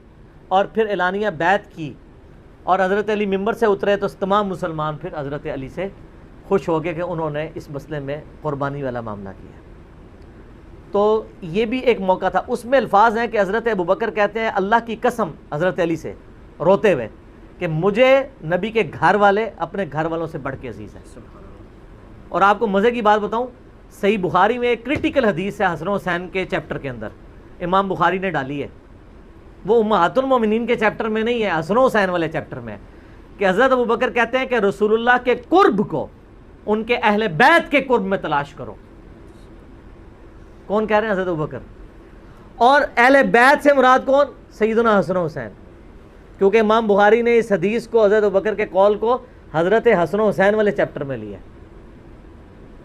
Speaker 3: اور پھر اعلانیہ بیعت کی، اور حضرت علی ممبر سے اترے تو تمام مسلمان پھر حضرت علی سے خوش ہو گئے کہ انہوں نے اس مسئلے میں قربانی والا معاملہ کیا۔ تو یہ بھی ایک موقع تھا۔ اس میں الفاظ ہیں کہ حضرت ابوبکر کہتے ہیں اللہ کی قسم حضرت علی سے روتے ہوئے کہ مجھے نبی کے گھر والے اپنے گھر والوں سے بڑھ کے عزیز ہیں۔ اور آپ کو مزے کی بات بتاؤں، صحیح بخاری میں ایک کرٹیکل حدیث ہے حسن و حسین کے چیپٹر کے اندر، امام بخاری نے ڈالی ہے، وہ امہات المومنین کے چیپٹر میں نہیں ہے، حسن و حسین والے چیپٹر میں ہے، کہ حضرت ابوبکر کہتے ہیں کہ رسول اللہ کے قرب کو ان کے اہل بیت کے قرب میں تلاش کرو۔ کون کہہ رہے ہیں؟ حضرت ابوبکر۔ اور اہل بیت سے مراد کون؟ سیدنا حسن و حسین، کیونکہ امام بخاری نے اس حدیث کو، حضرت ابوبکر کے قول کو حضرت حسن و حسین والے چیپٹر میں لیا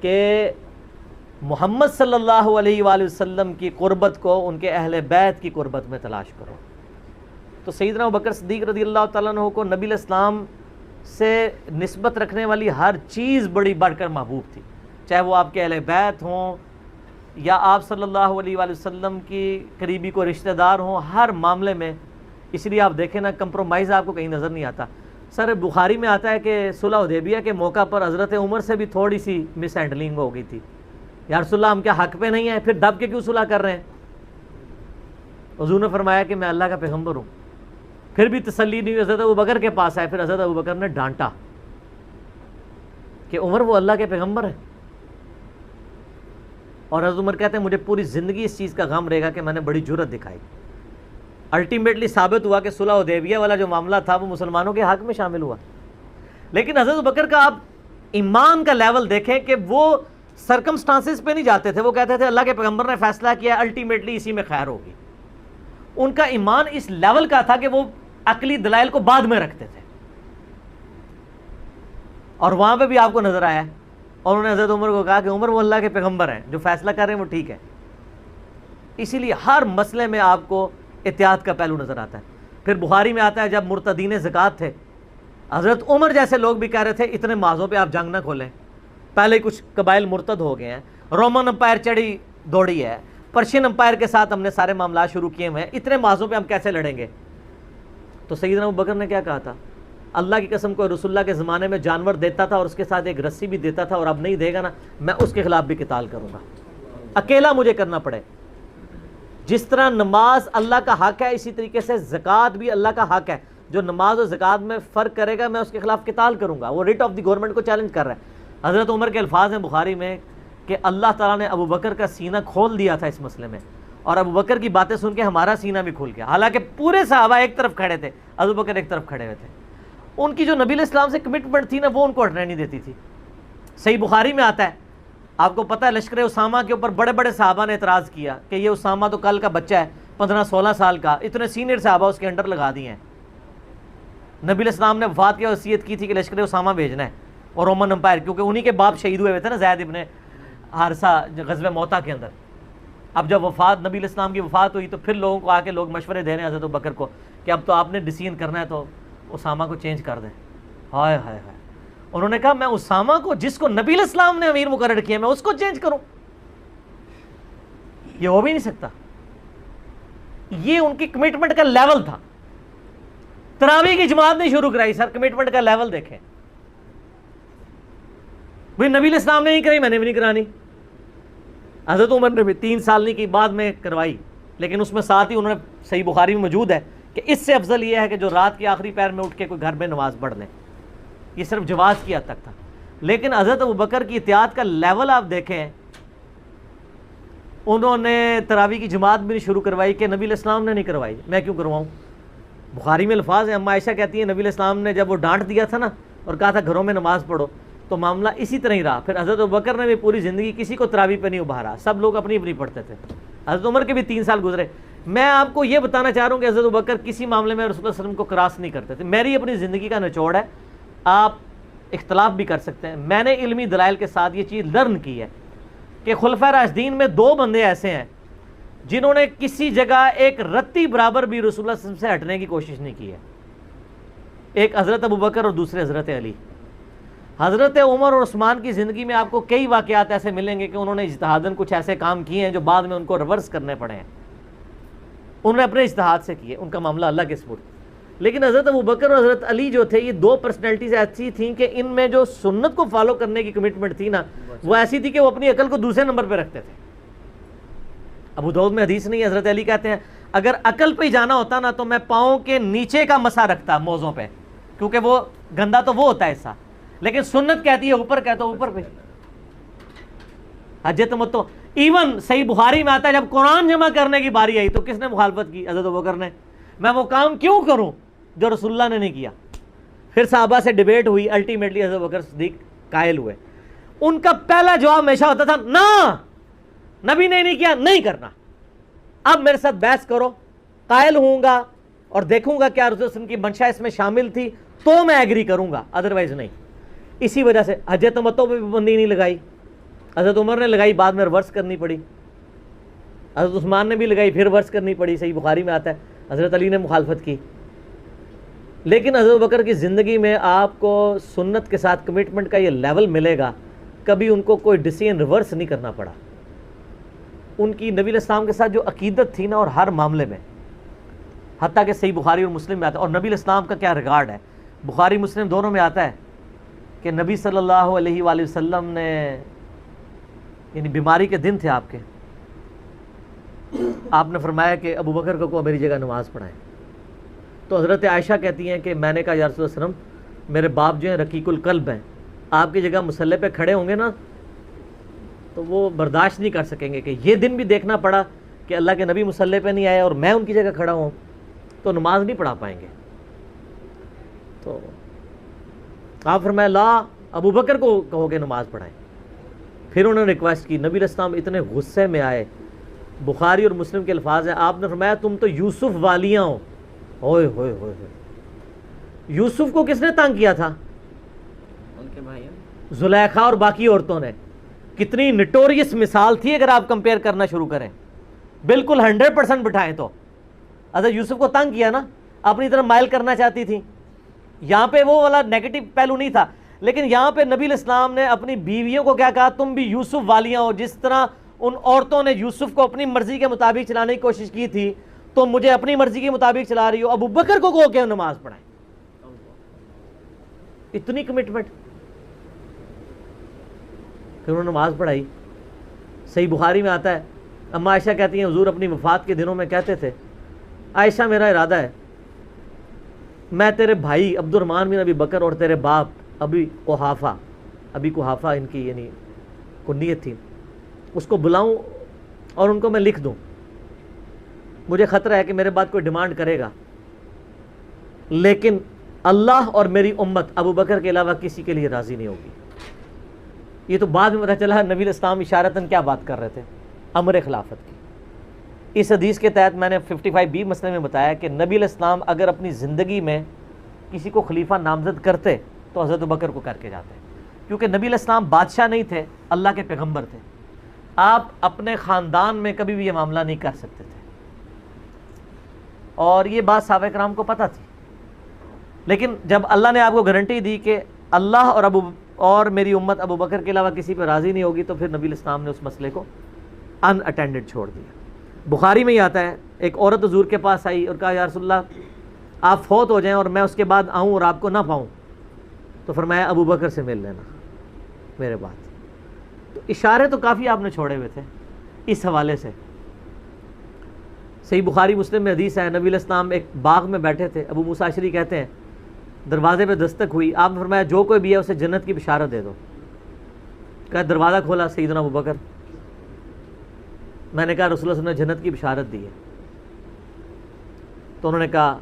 Speaker 3: کہ محمد صلی اللہ علیہ وآلہ وسلم کی قربت کو ان کے اہل بیت کی قربت میں تلاش کرو۔ تو سیدنا ابوبکر صدیق رضی اللہ تعالیٰ عنہ کو نبی علیہ السلام سے نسبت رکھنے والی ہر چیز بڑی بڑھ کر محبوب تھی، چاہے وہ آپ کے اہل بیت ہوں یا آپ صلی اللہ علیہ وآلہ وسلم کی قریبی کو رشتہ دار ہوں، ہر معاملے میں۔ اس لیے آپ دیکھیں نا، کمپرومائز آپ کو کہیں نظر نہیں آتا۔ سر بخاری میں آتا ہے کہ صلح حدیبیہ کے موقع پر حضرت عمر سے بھی تھوڑی سی مس ہینڈلنگ ہو گئی تھی، یا رسول اللہ ہم کیا حق پہ نہیں ہیں، پھر دب کے کیوں صلح کر رہے ہیں؟ حضور نے فرمایا کہ میں اللہ کا پیغمبر ہوں۔ پھر بھی تسلی نہیں ہوئی، حضرت ابوبکر کے پاس آئے، پھر حضرت ابوبکر نے ڈانٹا کہ عمر وہ اللہ کے پیغمبر ہے۔ اور حضرت عمر کہتے ہیں مجھے پوری زندگی اس چیز کا غم رہے گا کہ میں نے بڑی جرأت دکھائی۔ الٹیمیٹلی ثابت ہوا کہ صلح حدیبیہ والا جو معاملہ تھا وہ مسلمانوں کے حق میں شامل ہوا، لیکن حضرت ابوبکر کا آپ ایمان کا لیول دیکھیں کہ وہ سرکمسٹانسز پہ نہیں جاتے تھے، وہ کہتے تھے اللہ کے پیغمبر نے فیصلہ کیا الٹیمیٹلی اسی میں خیر ہوگی۔ ان کا ایمان اس لیول کا تھا کہ وہ عقلی دلائل کو بعد میں رکھتے تھے، اور وہاں پہ بھی آپ کو نظر آیا ہے۔ اور انہوں نے حضرت عمر کو کہا کہ عمر وہ اللہ کے پیغمبر ہیں، جو فیصلہ کر رہے ہیں وہ ٹھیک ہے۔ اسی لیے ہر مسئلے میں آپ کو احتیاط کا پہلو نظر آتا ہے. پھر بخاری میں آتا ہے جب مرتدین زکوٰۃ تھے، حضرت عمر جیسے لوگ بھی کہہ رہے تھے اتنے معاذوں پہ آپ جنگ نہ کھولیں، پہلے کچھ قبائل مرتد ہو گئے ہیں، رومن امپائر چڑھی دوڑی ہے، پرشین امپائر کے ساتھ ہم نے سارے معاملات شروع کیے ہوئے ہیں، اتنے معاذوں پہ ہم کیسے لڑیں گے؟ تو سیدنا ابوبکر نے کیا کہا تھا؟ اللہ کی قسم کو رسول اللہ کے زمانے میں جانور دیتا تھا اور اس کے ساتھ ایک رسی بھی دیتا تھا، اور اب نہیں دے گا نا میں اس کے خلاف بھی قتال کروں گا، اکیلا مجھے کرنا پڑے. جس طرح نماز اللہ کا حق ہے اسی طریقے سے زکوٰۃ بھی اللہ کا حق ہے. جو نماز اور زکوٰۃ میں فرق کرے گا میں اس کے خلاف قتال کروں گا. وہ ریٹ آف دی گورنمنٹ کو چیلنج کر رہا ہے. حضرت عمر کے الفاظ ہیں بخاری میں کہ اللہ تعالیٰ نے ابوبکر کا سینہ کھول دیا تھا اس مسئلے میں، اور ابوبکر کی باتیں سن کے ہمارا سینہ بھی کھل گیا. حالانکہ پورے صحابہ ایک طرف کھڑے تھے، ابوبکر ایک طرف کھڑے ہوئے تھے. ان کی جو نبی علیہ السلام سے کمٹمنٹ تھی نا وہ ان کو ہٹنے نہیں دیتی تھی. صحیح بخاری میں آتا ہے، آپ کو پتہ ہے لشکر اسامہ کے اوپر بڑے بڑے صحابہ نے اعتراض کیا کہ یہ اسامہ تو کل کا بچہ ہے 15-16 سال کا، اتنے سینئر صحابہ اس کے انڈر لگا دیے ہیں. نبی علیہ السلام نے وفات کی وصیت کی تھی کہ لشکر اسامہ بھیجنا ہے اور رومن امپائر، کیونکہ انہی کے باپ شہید ہوئے تھے نا زید ابن حارثہ غزوہ موتا کے اندر. اب جب نبی علیہ السلام کی وفات ہوئی تو پھر لوگوں کو آ کے لوگ مشورے دے رہے ہیں حضرت ابوبکر کو کہ اب تو آپ نے ڈیسیژن کرنا ہے تو اسامہ کو چینج کر دیں. ہائے ہائے ہائے، انہوں نے کہا میں اسامہ کو جس کو نبی علیہ السلام نے امیر مقرر کیا میں اس کو چینج کروں؟ یہ ہو بھی نہیں سکتا. یہ ان کی کمٹمنٹ کا لیول تھا. تراویح کی جماعت نہیں شروع کرائی سر، کمٹمنٹ کا لیول دیکھیں. بھئی نبی علیہ السلام نے نہیں کرائی، میں نے بھی نہیں کرانی. حضرت عمر نے بھی 3 سال نہیں کی، بعد میں کروائی، لیکن اس میں ساتھ ہی انہوں نے، صحیح بخاری میں موجود ہے کہ اس سے افضل یہ ہے کہ جو رات کے آخری پہر میں اٹھ کے کوئی گھر میں نماز پڑھ لیں. یہ صرف جواز کی حد تک تھا. لیکن حضرت ابوبکر کی احتیاط کا لیول آپ دیکھیں، انہوں نے تراویح کی جماعت بھی نہیں شروع کروائی کہ نبی علیہ السلام نے نہیں کروائی، میں کیوں کرواؤں؟ بخاری میں الفاظ ہیں، اما عائشہ کہتی ہیں نبی علیہ السلام نے جب وہ ڈانٹ دیا تھا نا اور کہا تھا گھروں میں نماز پڑھو تو معاملہ اسی طرح ہی رہا. پھر حضرت ابوبکر نے بھی پوری زندگی کسی کو تراویح پہ نہیں ابھارا، سب لوگ اپنی اپنی پڑھتے تھے. حضرت عمر کے بھی 3 سال گزرے. میں آپ کو یہ بتانا چاہ رہا ہوں کہ حضرت ابوبکر کسی معاملے میں رسول اللہ صلی اللہ علیہ وسلم کو کراس نہیں کرتے تھے. میری اپنی زندگی کا نچوڑ ہے، آپ اختلاف بھی کر سکتے ہیں. میں نے علمی دلائل کے ساتھ یہ چیز لرن کی ہے کہ خلفائے راشدین میں 2 بندے ایسے ہیں جنہوں نے کسی جگہ ایک رتی برابر بھی رسول اللہ صلی اللہ علیہ وسلم سے ہٹنے کی کوشش نہیں کی ہے. ایک حضرت ابوبکر اور دوسرے حضرت علی. حضرت عمر اور عثمان کی زندگی میں آپ کو کئی واقعات ایسے ملیں گے کہ انہوں نے اجتہاداً کچھ ایسے کام کیے ہیں جو بعد میں ان کو ریورس کرنے پڑے ہیں. انہوں نے اپنے اجتہاد سے کیے، ان کا معاملہ اللہ کے سپرد. لیکن حضرت ابوبکر اور حضرت علی جو تھے، یہ 2 پرسنالٹیز ایسی تھیں کہ ان میں جو سنت کو فالو کرنے کی کمٹمنٹ تھی نا وہ ایسی تھی کہ وہ اپنی عقل کو دوسرے نمبر پہ رکھتے تھے. ابو داؤد میں حدیث نہیں ہے، حضرت علی کہتے ہیں اگر عقل پہ ہی جانا ہوتا نا تو میں پاؤں کے نیچے کا مسا رکھتا موزوں پہ، کیونکہ وہ گندا تو وہ ہوتا ہے حصہ، لیکن سنت کہتی ہے اوپر، کہتا اوپر پہ. حج تمتع ایون صحیح بخاری میں آتا ہے جب قرآن جمع کرنے کی باری آئی تو کس نے مخالفت کی؟ حضرت ابوبکر نے. میں وہ کام کیوں کروں جو رسول اللہ نے نہیں کیا؟ پھر صحابہ سے ڈیبیٹ ہوئی، الٹیمیٹلی حضرت ابوبکر صدیق قائل ہوئے. ان کا پہلا جواب ہمیشہ ہوتا تھا نا، نبی نے نہیں کیا، نہیں کرنا. اب میرے ساتھ بحث کرو، قائل ہوں گا اور دیکھوں گا کیا رسول اللہ کی منشا اس میں شامل تھی تو میں ایگری کروں گا، ادروائز نہیں. اسی وجہ سے حج تمتع پہ پابندی نہیں لگائی. حضرت عمر نے لگائی، بعد میں ریورس کرنی پڑی. حضرت عثمان نے بھی لگائی، پھر ریورس کرنی پڑی. صحیح بخاری میں آتا ہے حضرت علی نے مخالفت کی. لیکن حضرت ابوبکر کی زندگی میں آپ کو سنت کے ساتھ کمٹمنٹ کا یہ لیول ملے گا، کبھی ان کو کوئی ڈیسیژن ریورس نہیں کرنا پڑا. ان کی نبی علیہ السلام کے ساتھ جو عقیدت تھی نا اور ہر معاملے میں، حتیٰ کہ صحیح بخاری اور مسلم میں آتا ہے. اور نبی علیہ السلام کا کیا ریگارڈ ہے، بخاری مسلم دونوں میں آتا ہے کہ نبی صلی اللہ علیہ وآلہ وسلم نے، یعنی بیماری کے دن تھے آپ کے، آپ نے فرمایا کہ ابوبکر کو میری جگہ نماز پڑھائیں. تو حضرت عائشہ کہتی ہیں کہ میں نے کہا یا رسول اللہ صلی اللہ علیہ وسلم میرے باپ جو ہیں رقیق القلب ہیں، آپ کی جگہ مصلی پہ کھڑے ہوں گے نا تو وہ برداشت نہیں کر سکیں گے کہ یہ دن بھی دیکھنا پڑا کہ اللہ کے نبی مصلی پہ نہیں آئے اور میں ان کی جگہ کھڑا ہوں، تو نماز نہیں پڑھا پائیں گے. تو آپ فرمایا لا، ابوبکر کو کہو کہ نماز پڑھائیں. پھر انہوں نے ریکویسٹ کی، نبی علیہ السلام اتنے غصے میں آئے. بخاری اور مسلم کے الفاظ ہیں، آپ نے فرمایا تم تو یوسف والیاں ہو. ہوئے ہوئے ہوئے ہوئے. یوسف کو کس نے تنگ کیا تھا؟
Speaker 4: ان کے بھائی
Speaker 3: زلیخا اور باقی عورتوں نے. کتنی نٹوریس مثال تھی اگر آپ کمپیئر کرنا شروع کریں، بالکل 100% بٹھائیں تو. حضرت یوسف کو تنگ کیا نا، اپنی طرف مائل کرنا چاہتی تھی. یہاں پہ وہ والا نیگیٹو پہلو نہیں تھا، لیکن یہاں پہ نبی علیہ السلام نے اپنی بیویوں کو کیا کہا، تم بھی یوسف والیاں ہو. جس طرح ان عورتوں نے یوسف کو اپنی مرضی کے مطابق چلانے کی کوشش کی تھی، تو مجھے اپنی مرضی کے مطابق چلا رہی ہو. ابو بکر کو کہو کہ نماز پڑھائیں. اتنی کمٹمنٹ. پھر انہوں نے نماز پڑھائی. صحیح بخاری میں آتا ہے، اما عائشہ کہتی ہیں حضور اپنی وفات کے دنوں میں کہتے تھے، عائشہ میرا ارادہ ہے میں تیرے بھائی عبد الرحمن بن ابی بکر اور تیرے باپ ابی قحافہ ان کی یعنی کنیت تھی، اس کو بلاؤں اور ان کو میں لکھ دوں. مجھے خطرہ ہے کہ میرے بعد کوئی ڈیمانڈ کرے گا، لیکن اللہ اور میری امت ابو بکر کے علاوہ کسی کے لیے راضی نہیں ہوگی. یہ تو بعد میں پتہ چلا نبی علیہ السلام اشارتاً کیا بات کر رہے تھے، امر خلافت کی. اس حدیث کے تحت میں نے 55B مسئلے میں بتایا کہ نبی علیہ السلام اگر اپنی زندگی میں کسی کو خلیفہ نامزد کرتے تو حضرت ابو بکر کو کر کے جاتے، کیونکہ نبی علیہ السلام بادشاہ نہیں تھے، اللہ کے پیغمبر تھے. آپ اپنے خاندان میں کبھی بھی یہ معاملہ نہیں کر سکتے تھے، اور یہ بات صحابہ کرام کو پتہ تھی. لیکن جب اللہ نے آپ کو گارنٹی دی کہ اللہ اور میری امت ابو بکر کے علاوہ کسی پہ راضی نہیں ہوگی، تو پھر نبی علیہ السلام نے اس مسئلے کو ان اٹینڈڈ چھوڑ دیا. بخاری میں ہی آتا ہے، ایک عورت حضور کے پاس آئی اور کہا یا رسول اللہ آپ فوت ہو جائیں اور میں اس کے بعد آؤں اور آپ کو نہ پاؤں، تو فرمایا ابو بکر سے مل لینا میرے بعد. تو اشارے تو کافی آپ نے چھوڑے ہوئے تھے اس حوالے سے. صحیح بخاری مسلم میں حدیث ہے، نبی علیہ السلام ایک باغ میں بیٹھے تھے، ابو موسیٰ اشعری کہتے ہیں دروازے پہ دستک ہوئی، آپ نے فرمایا جو کوئی بھی ہے اسے جنت کی بشارت دے دو. کہا دروازہ کھولا سیدنا ابو بکر. میں نے کہا رسول اللہ صلی اللہ علیہ وسلم نے جنت کی بشارت دی ہے. تو انہوں نے کہا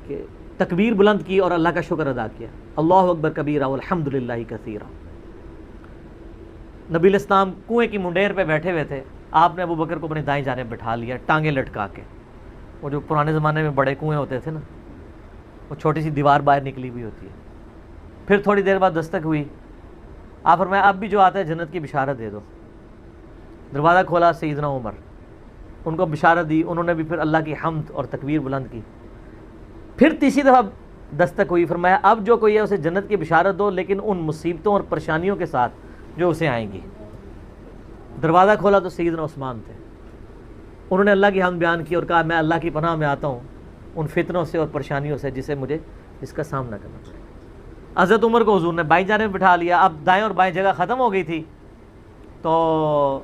Speaker 3: کہ تکبیر بلند کی اور اللہ کا شکر ادا کیا، اللہ اکبر کبیرہ والحمدللہ کثیرہ. نبی علیہ السلام کنویں کی منڈیر پہ بیٹھے ہوئے تھے، آپ نے ابو بکر کو اپنی دائیں جانب بٹھا لیا ٹانگیں لٹکا کے. وہ جو پرانے زمانے میں بڑے کنویں ہوتے تھے نا، وہ چھوٹی سی دیوار باہر نکلی ہوئی ہوتی ہے. پھر تھوڑی دیر بعد دستک ہوئی، آپ فرمایا اب بھی جو آتا ہے جنت کی بشارت دے دو. دروازہ کھولا سیدنا عمر، ان کو بشارت دی. انہوں نے بھی پھر اللہ کی حمد اور تکبیر بلند کی. پھر تیسری دفعہ دستک ہوئی، فرمایا اب جو کوئی ہے اسے جنت کی بشارت دو، لیکن ان مصیبتوں اور پریشانیوں کے ساتھ جو اسے آئیں گی. دروازہ کھولا تو سیدنا عثمان تھے. انہوں نے اللہ کی حمد بیان کی اور کہا میں اللہ کی پناہ میں آتا ہوں ان فتنوں سے اور پریشانیوں سے جس کا سامنا کرنا پڑے. حضرت عمر کو حضور نے بائیں جانب بٹھا لیا. اب دائیں اور بائیں جگہ ختم ہو گئی تھی، تو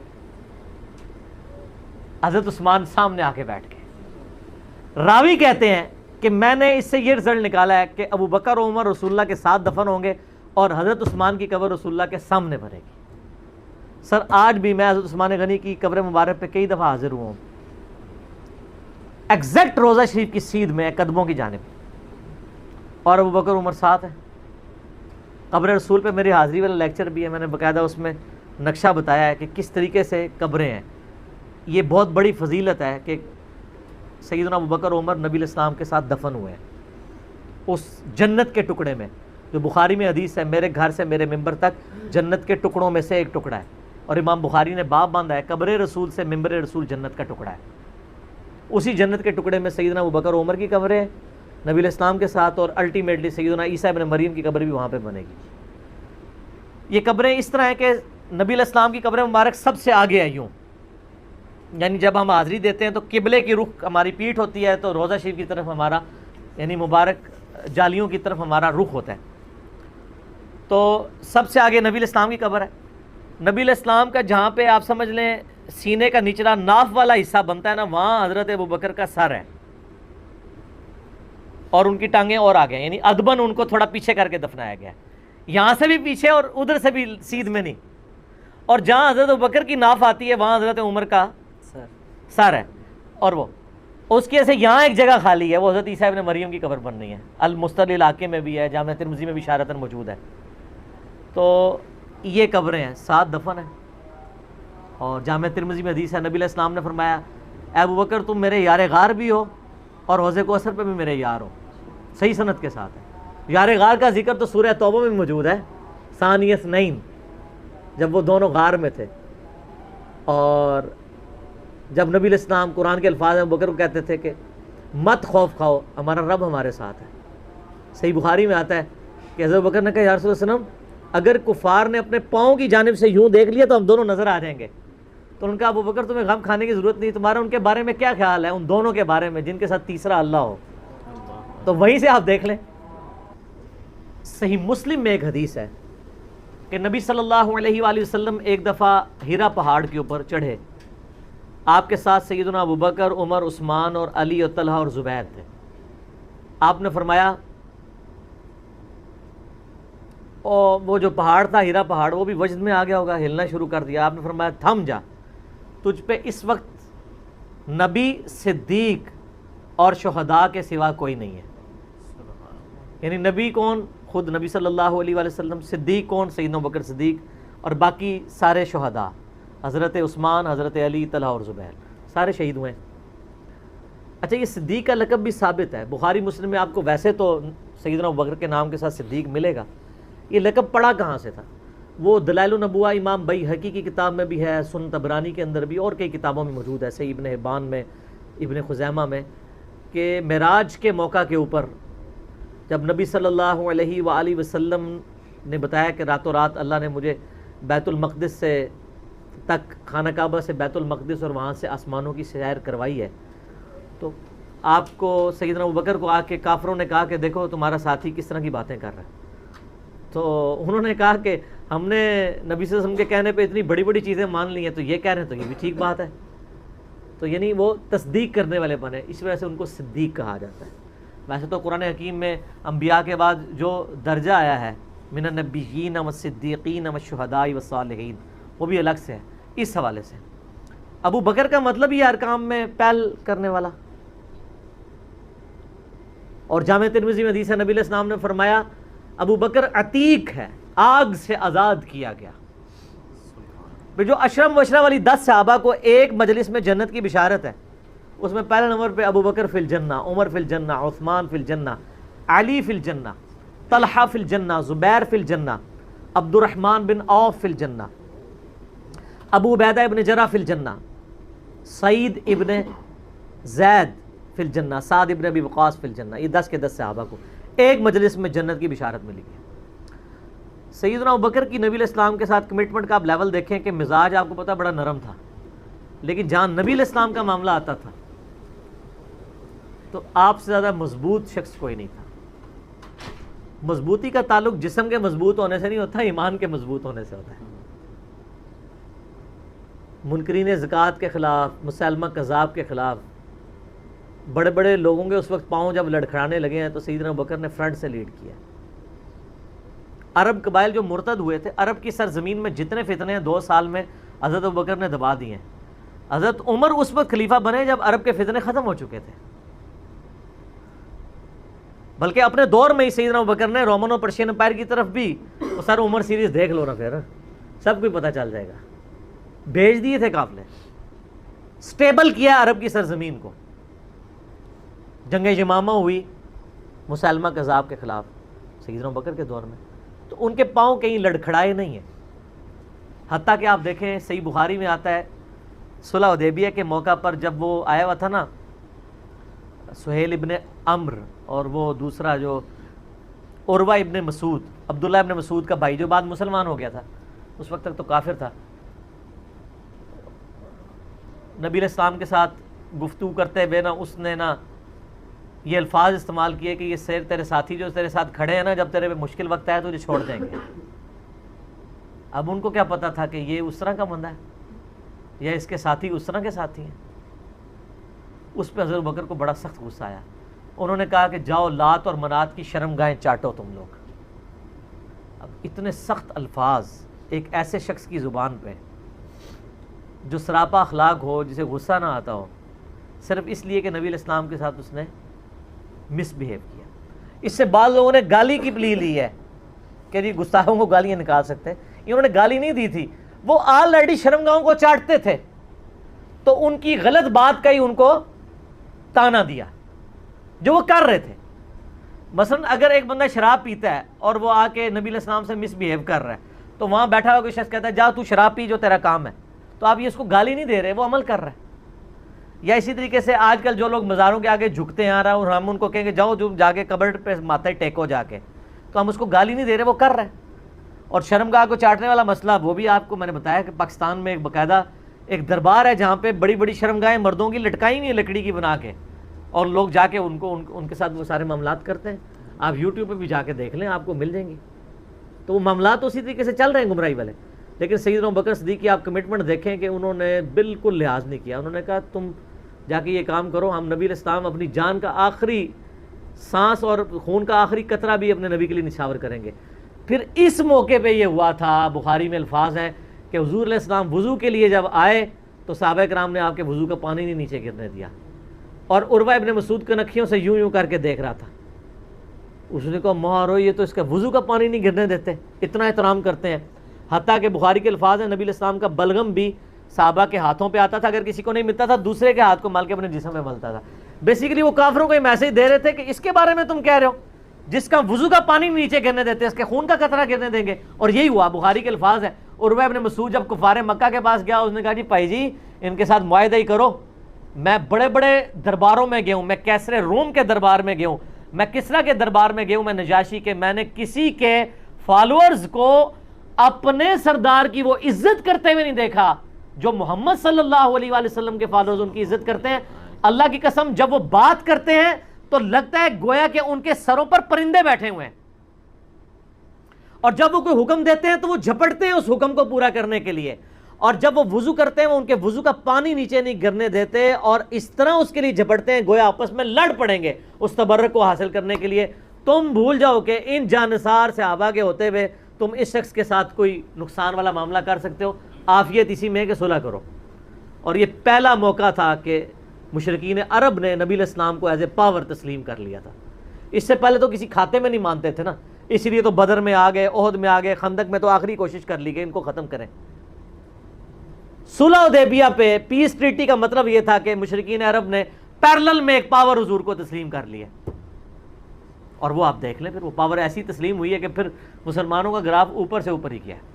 Speaker 3: حضرت عثمان سامنے آ کے بیٹھ گئے. راوی کہتے ہیں کہ میں نے اس سے یہ رزلٹ نکالا ہے کہ ابو بکر و عمر رسول اللہ کے ساتھ دفن ہوں گے اور حضرت عثمان کی قبر رسول اللہ کے سامنے بھرے گی. سر آج بھی میں حضرت عثمان غنی کی قبر مبارک پہ کئی دفعہ حاضر ہوا ہوں، ایگزیکٹ روضہ شریف کی سیدھ میں قدموں کی جانب، اور ابو بکر عمر ساتھ ہیں. قبر رسول پہ میری حاضری والا لیکچر بھی ہے، میں نے باقاعدہ اس میں نقشہ بتایا ہے کہ کس طریقے سے قبریں ہیں. یہ بہت بڑی فضیلت ہے کہ سیدنا ابو بکر عمر نبی علیہ السلام کے ساتھ دفن ہوئے ہیں اس جنت کے ٹکڑے میں، جو بخاری میں حدیث ہے میرے گھر سے میرے ممبر تک جنت کے ٹکڑوں میں سے ایک ٹکڑا ہے. اور امام بخاری نے باب باندھا ہے قبر رسول سے ممبر رسول جنت کا ٹکڑا ہے. اسی جنت کے ٹکڑے میں سیدنا ابو بکر عمر کی قبر ہے نبی علیہ السلام کے ساتھ، اور الٹیمیٹلی سیدنا عیسیٰ ابن مریم کی قبر بھی وہاں پہ بنے گی. یہ قبریں اس طرح ہیں کہ نبی علیہ السلام کی قبر مبارک سب سے آگے ہے یوں، یعنی جب ہم حاضری دیتے ہیں تو قبلے کی رخ ہماری پیٹھ ہوتی ہے، تو روضہ شریف کی طرف ہمارا یعنی مبارک جالیوں کی طرف ہمارا رخ ہوتا ہے. تو سب سے آگے نبی علیہ السلام کی قبر ہے. نبی علیہ السلام کا جہاں پہ آپ سمجھ لیں سینے کا نچلا ناف والا حصہ بنتا ہے نا، وہاں حضرت ابو بکر کا سر ہے اور ان کی ٹانگیں اور آگے ہیں، یعنی ادبن ان کو تھوڑا پیچھے کر کے دفنایا گیا ہے. یہاں سے بھی پیچھے اور ادھر سے بھی سیدھ میں نہیں. اور جہاں حضرت ابو بکر کی ناف آتی ہے وہاں حضرت عمر کا سر ہے. اور وہ اس کی وجہ سے یہاں ایک جگہ خالی ہے، وہ حضرت عیسیٰ ابن مریم کی قبر بن رہی ہے. المستر علاقے میں بھی ہے، جامعہ ترمذی میں بھی اشارتاً موجود ہے. تو یہ قبریں ہیں، ساتھ دفن ہیں. اور جامعہ ترمذی میں حدیث ہے نبی علیہ السلام نے فرمایا اے ابو بکر تم میرے یار غار بھی ہو اور حوض کوثر پہ بھی میرے یار ہو. صحیح سند کے ساتھ ہے. یار غار کا ذکر تو سورہ توبہ میں موجود ہے، ثانی اثنین، جب وہ دونوں غار میں تھے. اور جب نبی علیہ السلام قرآن کے الفاظ ابو بکر کو کہتے تھے کہ مت خوف کھاؤ، ہمارا رب ہمارے ساتھ ہے۔ صحیح بخاری میں آتا ہے کہ حضرت ابو بکر نے کہا یا رسول اللہ صلی اللہ علیہ وسلم اگر کفار نے اپنے پاؤں کی جانب سے یوں دیکھ لیا تو ہم دونوں نظر آ جائیں گے۔ تو ان کا ابو بکر تمہیں غم کھانے کی ضرورت نہیں، تمہارا ان کے بارے میں کیا خیال ہے، ان دونوں کے بارے میں جن کے ساتھ تیسرا اللہ ہو، تو وہیں سے آپ دیکھ لیں۔ صحیح مسلم میں ایک حدیث ہے کہ نبی صلی اللہ علیہ وآلہ وسلم ایک دفعہ ہیرا پہاڑ کے اوپر چڑھے، آپ کے ساتھ سیدنا ابو بکر، عمر، عثمان اور علی اور طلحہ اور زبیر تھے۔ آپ نے فرمایا، اور وہ جو پہاڑ تھا ہیرا پہاڑ وہ بھی وجد میں آ گیا ہوگا، ہلنا شروع کر دیا۔ آپ نے فرمایا تھم جا، تجھ پہ اس وقت نبی، صدیق اور شہداء کے سوا کوئی نہیں ہے۔ یعنی نبی کون؟ خود نبی صلی اللہ علیہ وآلہ وسلم، صدیق کون؟ سیدنا ابوبکر صدیق، اور باقی سارے شہداء، حضرت عثمان، حضرت علی، طلحہ اور زبیر، سارے شہید ہوئے۔ اچھا، یہ صدیق کا لقب بھی ثابت ہے، بخاری مسلم میں آپ کو ویسے تو سیدنا ابوبکر کے نام کے ساتھ صدیق ملے گا، یہ لقب پڑا کہاں سے تھا؟ وہ دلائل النبوہ امام بیہقی کی کتاب میں بھی ہے، سنن طبرانی کے اندر بھی، اور کئی کتابوں میں موجود ہے، صحیح ابن حبان میں، ابن خزیمہ میں، کہ معراج کے موقع کے اوپر جب نبی صلی اللہ علیہ وآلہ وسلم نے بتایا کہ راتوں رات اللہ نے مجھے بیت المقدس سے تک، خانہ کعبہ سے بیت المقدس اور وہاں سے آسمانوں کی سیر کروائی ہے، تو آپ کو سیدنا ابوبکر کو آ کے کافروں نے کہا کہ دیکھو تمہارا ساتھی کس طرح کی باتیں کر رہا ہے۔ تو انہوں نے کہا کہ ہم نے نبی صلی اللہ علیہ وسلم کے کہنے پہ اتنی بڑی بڑی چیزیں مان لی ہیں، تو یہ کہہ رہے ہیں تو یہ بھی ٹھیک بات ہے۔ تو یعنی وہ تصدیق کرنے والے بنے، اس وجہ سے ان کو صدیق کہا جاتا ہے۔ ویسے تو قرآن حکیم میں انبیاء کے بعد جو درجہ آیا ہے من النبیین والصدیقین والشہداء والصالحین، وہ بھی الگ سے ہے اس حوالے سے۔ ابو بکر کا مطلب یہ ہر کام میں پہل کرنے والا۔ اور جامع ترمذی میں حدیث ہے، نبی علیہ السلام نے فرمایا ابو بکر عتیق ہے، آگ سے آزاد کیا گیا۔ جو اشرم وشرہ والی 10 صحابہ کو ایک مجلس میں جنت کی بشارت ہے، اس میں پہلے نمبر پہ ابو بکر فی الجنہ، عمر فی الجنہ، عثمان فی الجنہ، علی فی الجنہ، طلحہ فی الجنہ، زبیر فی الجنہ، عبد الرحمن بن عوف فی الجنہ، ابو عبیدہ ابن جرح فی الجنہ، سعید ابن زید فی الجنہ، سعد ابن ابی وقاص فی الجنہ۔ یہ 10 کے 10 صحابہ کو ایک مجلس میں جنت کی بشارت ملی ہے۔ سیدنا ابوبکر کی نبی علیہ السلام کے ساتھ کمٹمنٹ کا آپ لیول دیکھیں کہ مزاج آپ کو پتہ بڑا نرم تھا، لیکن جہاں نبی علیہ السلام کا معاملہ آتا تھا تو آپ سے زیادہ مضبوط شخص کوئی نہیں تھا۔ مضبوطی کا تعلق جسم کے مضبوط ہونے سے نہیں ہوتا، ایمان کے مضبوط ہونے سے ہوتا ہے۔ منکرین زکوٰۃ کے خلاف، مسلمہ کذاب کے خلاف بڑے بڑے لوگوں کے اس وقت پاؤں جب لڑکھڑانے لگے ہیں تو سیدنا ابوبکر نے فرنٹ سے لیڈ کیا۔ عرب قبائل جو مرتد ہوئے تھے، عرب کی سرزمین میں جتنے فتنے ہیں 2 سال میں حضرت ابوبکر نے دبا دیے ہیں۔ حضرت عمر اس وقت خلیفہ بنے جب عرب کے فتنے ختم ہو چکے تھے، بلکہ اپنے دور میں ہی سیدنا ابوبکر نے رومن اور پرشین امپائر کی طرف بھی، وہ سر عمر سیریز دیکھ لو نا، پھر سب کو پتہ چل جائے گا، بھیج دیے تھے قافلے، سٹیبل کیا عرب کی سرزمین کو۔ جنگ یمامہ ہوئی مسلمہ کذاب کے خلاف سیدنا ابوبکر کے دور میں، تو ان کے پاؤں کہیں لڑکھڑائے نہیں ہیں۔ حتیٰ کہ آپ دیکھیں صحیح بخاری میں آتا ہے صلح حدیبیہ کے موقع پر جب وہ آیا ہوا تھا نا سہیل ابن عمر اور وہ دوسرا جو عروہ ابن مسعود، عبداللہ ابن مسعود کا بھائی جو بعد مسلمان ہو گیا تھا، اس وقت تک تو کافر تھا، نبی علیہ السلام کے ساتھ گفتگو کرتے ہوئے نا اس نے نا یہ الفاظ استعمال کیے کہ یہ تیرے ساتھی جو تیرے ساتھ کھڑے ہیں نا، جب تیرے پہ مشکل وقت آئے تو تجھے چھوڑ دیں گے۔ اب ان کو کیا پتا تھا کہ یہ اس طرح کا بندہ ہے یا اس کے ساتھی اس طرح کے ساتھی ہیں۔ اس پہ حضرت ابوبکر کو بڑا سخت غصہ آیا، انہوں نے کہا کہ جاؤ لات اور منات کی شرمگاہیں چاٹو تم لوگ۔ اب اتنے سخت الفاظ ایک ایسے شخص کی زبان پہ جو سراپا اخلاق ہو، جسے غصہ نہ آتا ہو، صرف اس لیے کہ نبی علیہ السلام کے ساتھ اس نے مس بہیو کیا۔ اس سے بعض لوگوں نے گالی کی پلی لی ہے کہ جی گستاخوں کو گالیاں نکال سکتے ہیں، انہوں نے گالی نہیں دی تھی، وہ آلریڈی شرمگاہوں کو چاٹتے تھے، تو ان کی غلط بات کا ہی ان کو تانا دیا جو وہ کر رہے تھے۔ مثلا اگر ایک بندہ شراب پیتا ہے اور وہ آ کے نبی علیہ السلام سے مس بہیو کر رہا ہے، تو وہاں بیٹھا ہوا کوئی شخص کہتا ہے جا تو شراب پی جو تیرا کام ہے، تو آپ یہ اس کو گالی نہیں دے رہے، وہ عمل کر رہا ہے۔ یا اسی طریقے سے آج کل جو لوگ مزاروں کے آگے جھکتے ہیں اور ہم ان کو کہیں گے جاؤ جو جا کے قبر پہ ماتھے ٹیکو جا کے، تو ہم اس کو گالی نہیں دے رہے، وہ کر رہے ہیں۔ اور شرمگاہ کو چاٹنے والا مسئلہ وہ بھی آپ کو میں نے بتایا کہ پاکستان میں ایک باقاعدہ ایک دربار ہے جہاں پہ بڑی بڑی شرمگاہیں مردوں کی لٹکائی ہوئی ہیں لکڑی کی بنا کے، اور لوگ جا کے ان کے ساتھ وہ سارے معاملات کرتے ہیں۔ آپ یوٹیوب پہ بھی جا کے دیکھ لیں، آپ کو مل جائیں گی۔ تو وہ معاملات اسی طریقے سے چل رہے ہیں گمراہی والے۔ لیکن سیدنا ابوبکر صدیق کی آپ کمٹمنٹ دیکھیں کہ انہوں نے بالکل لحاظ نہیں کیا۔ انہوں نے کہا تم جا کے یہ کام کرو، ہم نبی علیہ السلام اپنی جان کا آخری سانس اور خون کا آخری قطرہ بھی اپنے نبی کے لیے نچھاور کریں گے۔ پھر اس موقع پہ یہ ہوا تھا، بخاری میں الفاظ ہیں کہ حضور علیہ السلام وضو کے لیے جب آئے تو صحابہ کرام نے آپ کے وضو کا پانی نہیں نیچے گرنے دیا، اور عروہ ابن مسعود کنکھیوں سے یوں یوں کر کے دیکھ رہا تھا۔ اس نے کہا مارو یہ تو اس کا وضو کا پانی نہیں گرنے دیتے، اتنا احترام کرتے ہیں۔ حتیٰ کہ بخاری کے الفاظ ہیں نبی علیہ السلام کا بلغم بھی صحابہ کے ہاتھوں پہ آتا تھا، اگر کسی کو نہیں ملتا تھا دوسرے کے ہاتھ کو مال کے اپنے جسم میں ملتا تھا۔ بیسیکلی وہ کافروں کو یہ میسج دے رہے تھے کہ اس کے بارے میں تم کہہ رہے ہو جس کا وضو کا پانی نیچے گرنے دیتے اس کے خون کا قطرہ گرنے دیں گے؟ اور یہی ہوا، بخاری کے الفاظ ہیں۔ عروہ ابن مسعود جب کفار مکہ کے پاس گیا، اس نے کہا جی بھائی جی ان کے ساتھ معاہدہ ہی کرو، میں بڑے بڑے درباروں میں گیا ہوں، میں کیسر روم کے دربار میں گیا ہوں، میں کسریٰ کے دربار میں گیا ہوں، میں نجاشی کے، میں نے کسی کے فالوورز کو اپنے سردار کی وہ عزت کرتے ہوئے نہیں دیکھا جو محمد صلی اللہ علیہ وآلہ وسلم کے فالوورز ان کی عزت کرتے ہیں۔ اللہ کی قسم جب وہ بات کرتے ہیں تو لگتا ہے گویا کہ ان کے سروں پر پرندے بیٹھے ہوئے ہیں، اور جب وہ کوئی حکم دیتے ہیں تو وہ جھپٹتے ہیں اس حکم کو پورا کرنے کے لیے، اور جب وہ وضو کرتے ہیں وہ ان کے وضو کا پانی نیچے نہیں گرنے دیتے، اور اس طرح اس کے لیے جھپٹتے ہیں گویا آپس میں لڑ پڑیں گے اس تبرک کو حاصل کرنے کے لیے۔ تم بھول جاؤ کہ ان جانثار صحابہ کے ہوتے ہوئے تم اس شخص کے ساتھ کوئی نقصان والا معاملہ کر سکتے ہو؟ عافیت اسی میں کہ صلح کرو۔ اور یہ پہلا موقع تھا کہ مشرکین عرب نے نبی علیہ السلام کو ایز اے پاور تسلیم کر لیا تھا۔ اس سے پہلے تو کسی کھاتے میں نہیں مانتے تھے نا، اس لیے تو بدر میں آ گئے، احد میں آ گئے، خندق میں تو آخری کوشش کر لی کہ ان کو ختم کریں۔ صلح حدیبیہ پہ پیس ٹریٹی کا مطلب یہ تھا کہ مشرکین عرب نے پیرلل میں ایک پاور حضور کو تسلیم کر لیا، اور وہ آپ دیکھ لیں پھر وہ پاور ایسی تسلیم ہوئی ہے کہ پھر مسلمانوں کا گراف اوپر سے اوپر ہی کیا ہے۔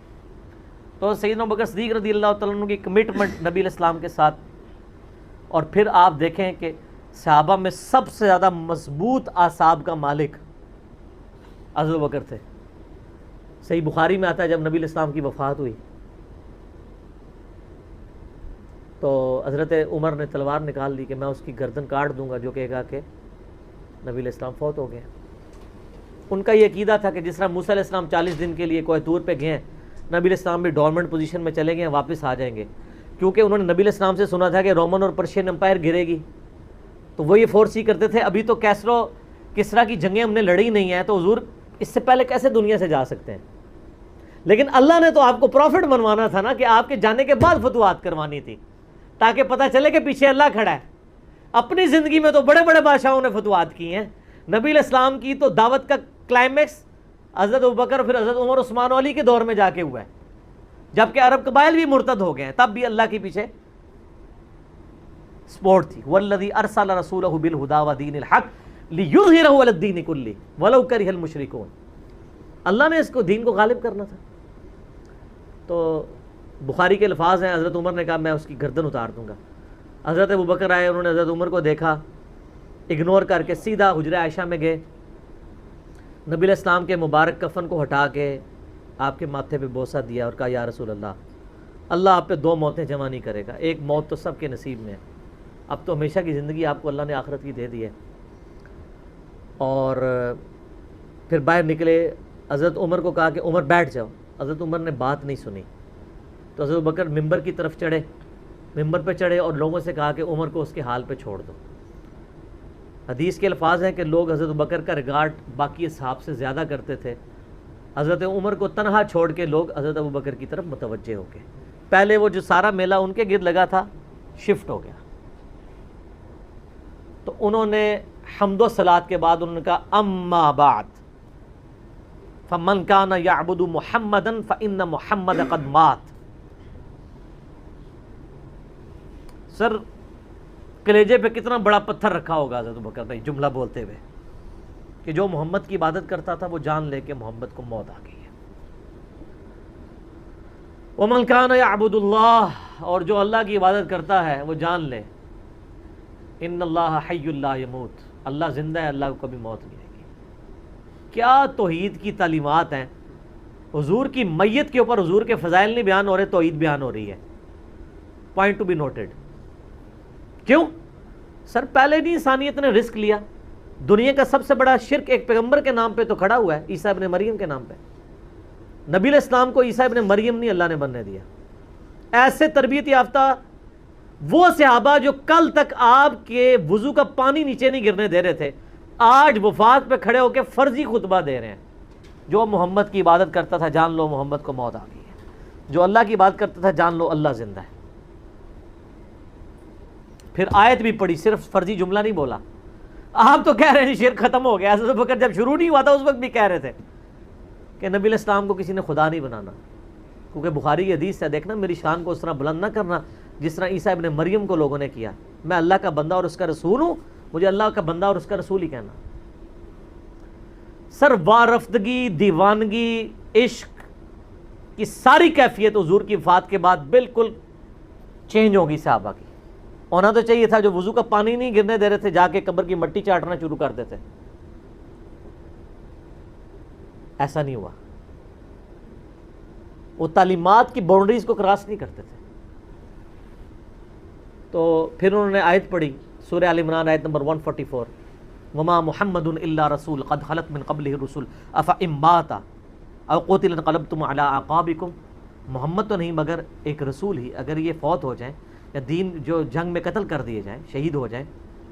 Speaker 3: تو سیدنا ابوبکر صدیق رضی اللہ تعالیٰ عنہ کی کمٹمنٹ نبی علیہ السلام کے ساتھ، اور پھر آپ دیکھیں کہ صحابہ میں سب سے زیادہ مضبوط اعصاب کا مالک حضرت ابوبکر تھے۔ صحیح بخاری میں آتا ہے جب نبی علیہ السلام کی وفات ہوئی تو حضرت عمر نے تلوار نکال لی کہ میں اس کی گردن کاٹ دوں گا جو کہے گا کہ نبی علیہ السلام فوت ہو گئے۔ ان کا یہ عقیدہ تھا کہ جس طرح موسیٰ علیہ السلام 40 دن کے لیے کوہ طور پہ گئے ہیں، نبی علیہ السلام بھی ڈورمنٹ پوزیشن میں چلے گئے، واپس آ جائیں گے، کیونکہ انہوں نے نبی علیہ السلام سے سنا تھا کہ رومن اور پرشین امپائر گرے گی، تو وہ یہ فورس ہی کرتے تھے ابھی تو کیسرو کسریٰ کی جنگیں ہم نے لڑی نہیں ہیں، تو حضور اس سے پہلے کیسے دنیا سے جا سکتے ہیں؟ لیکن اللہ نے تو آپ کو پروفٹ بنوانا تھا نا، کہ آپ کے جانے کے بعد فتوحات کروانی تھی تاکہ پتہ چلے کہ پیچھے اللہ کھڑا ہے۔ اپنی زندگی میں تو بڑے بڑے بادشاہوں نے فتوحات کی ہیں، نبی علیہ السلام کی تو دعوت کا کلائمیکس حضرت ابوبکر پھر حضرت عمر عثمان و علی کے دور میں جا کے ہوا ہے، جبکہ عرب قبائل بھی مرتد ہو گئے ہیں، تب بھی اللہ کے پیچھے سپورٹ تھی۔ والذی ارسل رسولہ بالہدی ودین الحق لیظہرہ علی الدین کلہ ولو کرہ المشرکون، اللہ نے اس کو دین کو غالب کرنا تھا۔ تو بخاری کے الفاظ ہیں، حضرت عمر نے کہا میں اس کی گردن اتار دوں گا۔ حضرت ابوبکر آئے، انہوں نے حضرت عمر کو دیکھا، اگنور کر کے سیدھا حجرہ عائشہ میں گئے، نبی علیہ السلام کے مبارک کفن کو ہٹا کے آپ کے ماتھے پہ بوسہ دیا اور کہا یا رسول اللہ، اللہ آپ پہ 2 موتیں جمع نہیں کرے گا، ایک موت تو سب کے نصیب میں ہے، اب تو ہمیشہ کی زندگی آپ کو اللہ نے آخرت کی دے دی ہے۔ اور پھر باہر نکلے، حضرت عمر کو کہا کہ عمر بیٹھ جاؤ، حضرت عمر نے بات نہیں سنی، تو حضرت بکر ممبر کی طرف چڑھے، ممبر پہ چڑھے اور لوگوں سے کہا کہ عمر کو اس کے حال پہ چھوڑ دو۔ حدیث کے الفاظ ہیں کہ لوگ حضرت بکر کا ریگارڈ باقی اصحاب سے زیادہ کرتے تھے، حضرت عمر کو تنہا چھوڑ کے لوگ حضرت ابوبکر کی طرف متوجہ ہو گئے۔ پہلے وہ جو سارا میلہ ان کے گرد لگا تھا شفٹ ہو گیا، تو انہوں نے حمد و صلات کے بعد انہوں نے کہا اما بعد فمن کان یعبد محمدا فإن محمد قد مات۔ سر کلیجے پہ کتنا بڑا پتھر رکھا ہوگا حضرت ابوبکر بھائی جملہ بولتے ہوئے کہ جو محمد کی عبادت کرتا تھا وہ جان لے کہ محمد کو موت آ گئی ہے۔ وَمَنْ كَانَ يَعْبُدُ اللَّهَ، اور جو اللہ کی عبادت کرتا ہے وہ جان لے ان اللہ حی لا یموت، اللہ زندہ ہے، اللہ کو کبھی موت نہیں آئے گی۔ کیا توحید کی تعلیمات ہیں! حضور کی میت کے اوپر حضور کے فضائل نہیں بیان ہو رہے، توحید بیان ہو رہی ہے۔ Point to be noted. کیوں؟ سر پہلے نہیں انسانیت نے رسک لیا؟ دنیا کا سب سے بڑا شرک ایک پیغمبر کے نام پہ تو کھڑا ہوا ہے، عیسیٰ ابن مریم کے نام پہ۔ نبی علیہ السلام کو عیسیٰ ابن مریم نہیں اللہ نے بننے دیا۔ ایسے تربیت یافتہ وہ صحابہ جو کل تک آپ کے وضو کا پانی نیچے نہیں گرنے دے رہے تھے، آج وفات پہ کھڑے ہو کے فرضی خطبہ دے رہے ہیں۔ جو محمد کی عبادت کرتا تھا جان لو محمد کو موت آ گئی ہے، جو اللہ کی عبادت کرتا تھا جان لو اللہ زندہ ہے۔ پھر آیت بھی پڑھی، صرف فرضی جملہ نہیں بولا۔ آپ تو کہہ رہے ہیں شرک ختم ہو گیا، حضرت بکر جب شروع نہیں ہوا تھا اس وقت بھی کہہ رہے تھے کہ نبی علیہ السلام کو کسی نے خدا نہیں بنانا، کیونکہ بخاری کی حدیث ہے، دیکھنا میری شان کو اس طرح بلند نہ کرنا جس طرح عیسیٰ ابن مریم کو لوگوں نے کیا۔ میں اللہ کا بندہ اور اس کا رسول ہوں، مجھے اللہ کا بندہ اور اس کا رسول ہی کہنا۔ سر وارفتگی، دیوانگی، عشق کی ساری کیفیت حضور کی وفات کے بعد بالکل چینج ہوگی صحابہ کی۔ ہونا تو چاہیے تھا، جو وضو کا پانی نہیں گرنے دے رہے تھے جا کے قبر کی مٹی چاٹنا شروع کر دیتے، ایسا نہیں ہوا۔ وہ تعلیمات کی باؤنڈریز کو کراس نہیں کرتے تھے۔ تو پھر انہوں نے آیت پڑھی، سورہ آل عمران آیت نمبر 144، وما محمد الا رسول قد خلت من قبلہ الرسل افإن مات او قتل انقلبتم علی اعقابکم۔ محمد تو نہیں مگر ایک رسول ہی، اگر یہ فوت ہو جائیں یا دین جو جنگ میں قتل کر دیے جائیں، شہید ہو جائیں،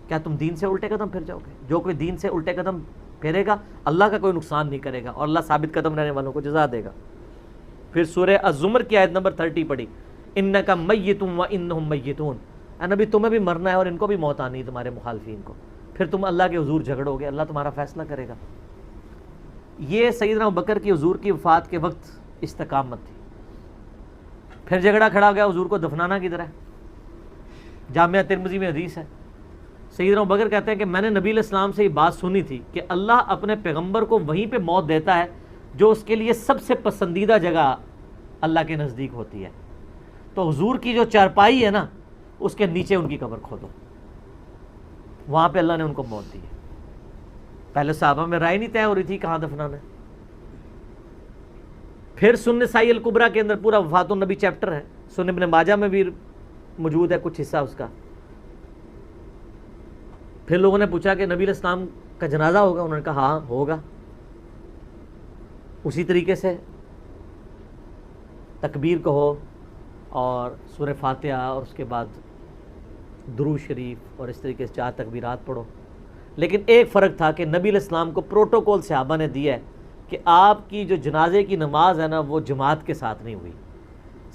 Speaker 3: کیا تم دین سے الٹے قدم پھر جاؤ گے؟ جو کوئی دین سے الٹے قدم پھیرے گا اللہ کا کوئی نقصان نہیں کرے گا اور اللہ ثابت قدم رہنے والوں کو جزا دے گا۔ پھر سورہ الزمر کی آیت نمبر 30 پڑھی، انک میت وانہم میتون۔ اے نبی تمہیں بھی مرنا ہے اور ان کو بھی موت آنی ہے، تمہارے مخالفین کو، پھر تم اللہ کے حضور جھگڑو گے، اللہ تمہارا فیصلہ کرے گا۔ یہ سیدنا ابوبکر کی حضور کی وفات کے وقت استقامت تھی۔ پھر جھگڑا کھڑا ہو گیا، حضور کو دفنانا کدھر ہے؟ جامعہ ترمذی میں حدیث ہے، سیدنا ابوبکر کہتے ہیں کہ میں نے نبی علیہ السلام سے یہ بات سنی تھی کہ اللہ اپنے پیغمبر کو وہیں پہ موت دیتا ہے جو اس کے لیے سب سے پسندیدہ جگہ اللہ کے نزدیک ہوتی ہے۔ تو حضور کی جو چارپائی ہے نا، اس کے نیچے ان کی قبر کھودو، وہاں پہ اللہ نے ان کو موت دی ہے۔ پہلے صحابہ میں رائے نہیں طے ہو رہی تھی کہاں دفنانا ہے۔ پھر سنن نسائی الکبریٰ کے اندر پورا وفات النبی چیپٹر ہے، سنن ابن ماجہ میں بھی موجود ہے کچھ حصہ اس کا۔ پھر لوگوں نے پوچھا کہ نبی علیہ السلام کا جنازہ ہوگا؟ انہوں نے کہا ہاں ہوگا۔ اسی طریقے سے تکبیر کہو اور سورہ فاتحہ اور اس کے بعد درود شریف اور اس طریقے سے 4 تکبیرات پڑھو۔ لیکن ایک فرق تھا کہ نبی علیہ السلام کو پروٹوکول صحابہ نے دیا ہے کہ آپ کی جو جنازے کی نماز ہے نا وہ جماعت کے ساتھ نہیں ہوئی۔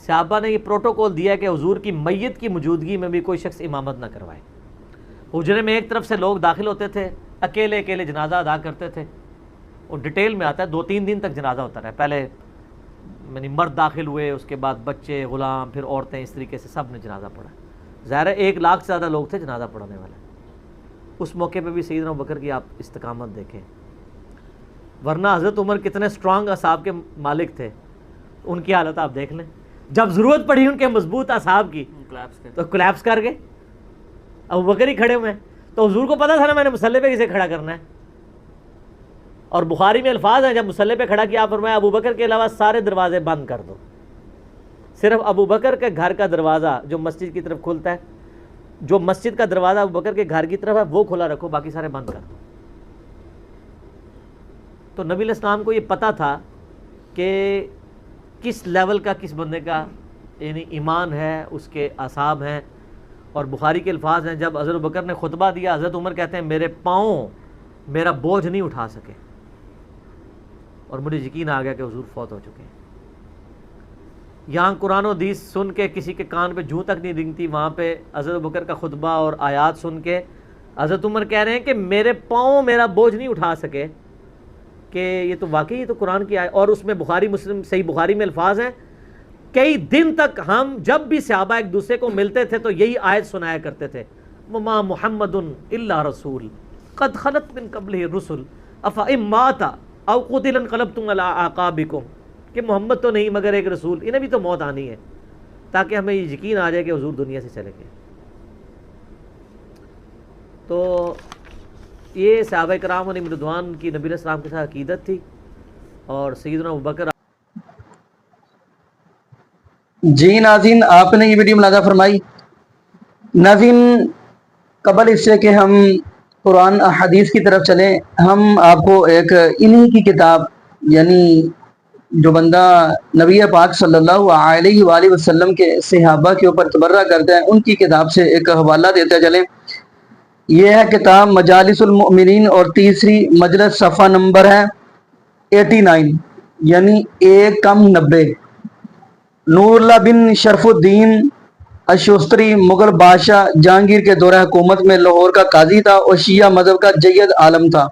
Speaker 3: صحابہ نے یہ پروٹوکول دیا ہے کہ حضور کی میت کی موجودگی میں بھی کوئی شخص امامت نہ کروائے۔ حجرے میں ایک طرف سے لوگ داخل ہوتے تھے، اکیلے اکیلے جنازہ ادا کرتے تھے، اور ڈیٹیل میں آتا ہے 2-3 دن تک جنازہ ہوتا رہا۔ پہلے یعنی مرد داخل ہوئے، اس کے بعد بچے، غلام، پھر عورتیں، اس طریقے سے سب نے جنازہ پڑھا۔ ظاہر ہے 1 لاکھ سے زیادہ لوگ تھے جنازہ پڑھانے والے۔ اس موقع پہ بھی سیدنا ابوبکر کی آپ استقامت دیکھیں، ورنہ حضرت عمر کتنے سٹرانگ اصحاب کے مالک تھے، ان کی حالت آپ دیکھ لیں۔ جب ضرورت پڑی ان کے مضبوط اصحاب کی تو کولیپس کر گئے۔ ابوبکر ہی کھڑے ہوئے ہیں، تو حضور کو پتا تھا نا میں نے مصلی پہ کسے کھڑا کرنا ہے۔ اور بخاری میں الفاظ ہیں، جب مصلی پہ کھڑا کیا فرمایا ابوبکر کے علاوہ سارے دروازے بند کر دو، صرف ابوبکر کے گھر کا دروازہ جو مسجد کی طرف کھلتا ہے، جو مسجد کا دروازہ ابوبکر کے گھر کی طرف ہے وہ کھلا رکھو، باقی سارے بند کر دو۔ تو نبی علیہ السلام کو یہ پتا تھا کہ کس لیول کا کس بندے کا یعنی ایمان ہے، اس کے اعصاب ہیں۔ اور بخاری کے الفاظ ہیں، جب حضرت ابوبکر نے خطبہ دیا، حضرت عمر کہتے ہیں میرے پاؤں میرا بوجھ نہیں اٹھا سکے، اور مجھے یقین آ گیا کہ حضور فوت ہو چکے ہیں۔ یہاں قرآن و حدیث سن کے کسی کے کان پہ جوں تک نہیں رنگتی، وہاں پہ حضرت ابوبکر کا خطبہ اور آیات سن کے حضرت عمر کہہ رہے ہیں کہ میرے پاؤں میرا بوجھ نہیں اٹھا سکے، کہ یہ تو واقعی یہ تو قرآن کی آیت۔ اور اس میں بخاری مسلم صحیح بخاری میں الفاظ ہیں، کئی دن تک ہم جب بھی صحابہ ایک دوسرے کو ملتے تھے تو یہی آیت سنایا کرتے تھے، وما محمد الا رسول قد خلت من قبلہ الرسل افإن مات او قتل انقلبتم علی اعقابکم، کہ محمد تو نہیں مگر ایک رسول، انہیں بھی تو موت آنی ہے، تاکہ ہمیں یہ یقین آ جائے کہ حضور دنیا سے چلے گئے۔ تو یہ صحابہ کرام علیہم رضوان کی نبی علیہ السلام کے ساتھ عقیدت تھی، اور سیدنا ابوبکر.
Speaker 1: جی ناظرین، آپ نے یہ ویڈیو ملاحظہ فرمائی. ناظرین، قبل اس سے کہ ہم قرآن حدیث کی طرف چلیں، ہم آپ کو ایک انہی کی کتاب، یعنی جو بندہ نبی پاک صلی اللہ علیہ وآلہ وسلم کے صحابہ کے اوپر تبرہ کرتے ہیں، ان کی کتاب سے ایک حوالہ دیتے چلیں. یہ ہے کتاب مجالس المؤمنین، اور تیسری مجلس، صفحہ نمبر ہے 89، یعنی 1 کم 90. نور اللہ بن شرف الدین اشوستری مغل بادشاہ جہانگیر کے دورہ حکومت میں لاہور کا قاضی تھا اور شیعہ مذہب کا جید عالم تھا.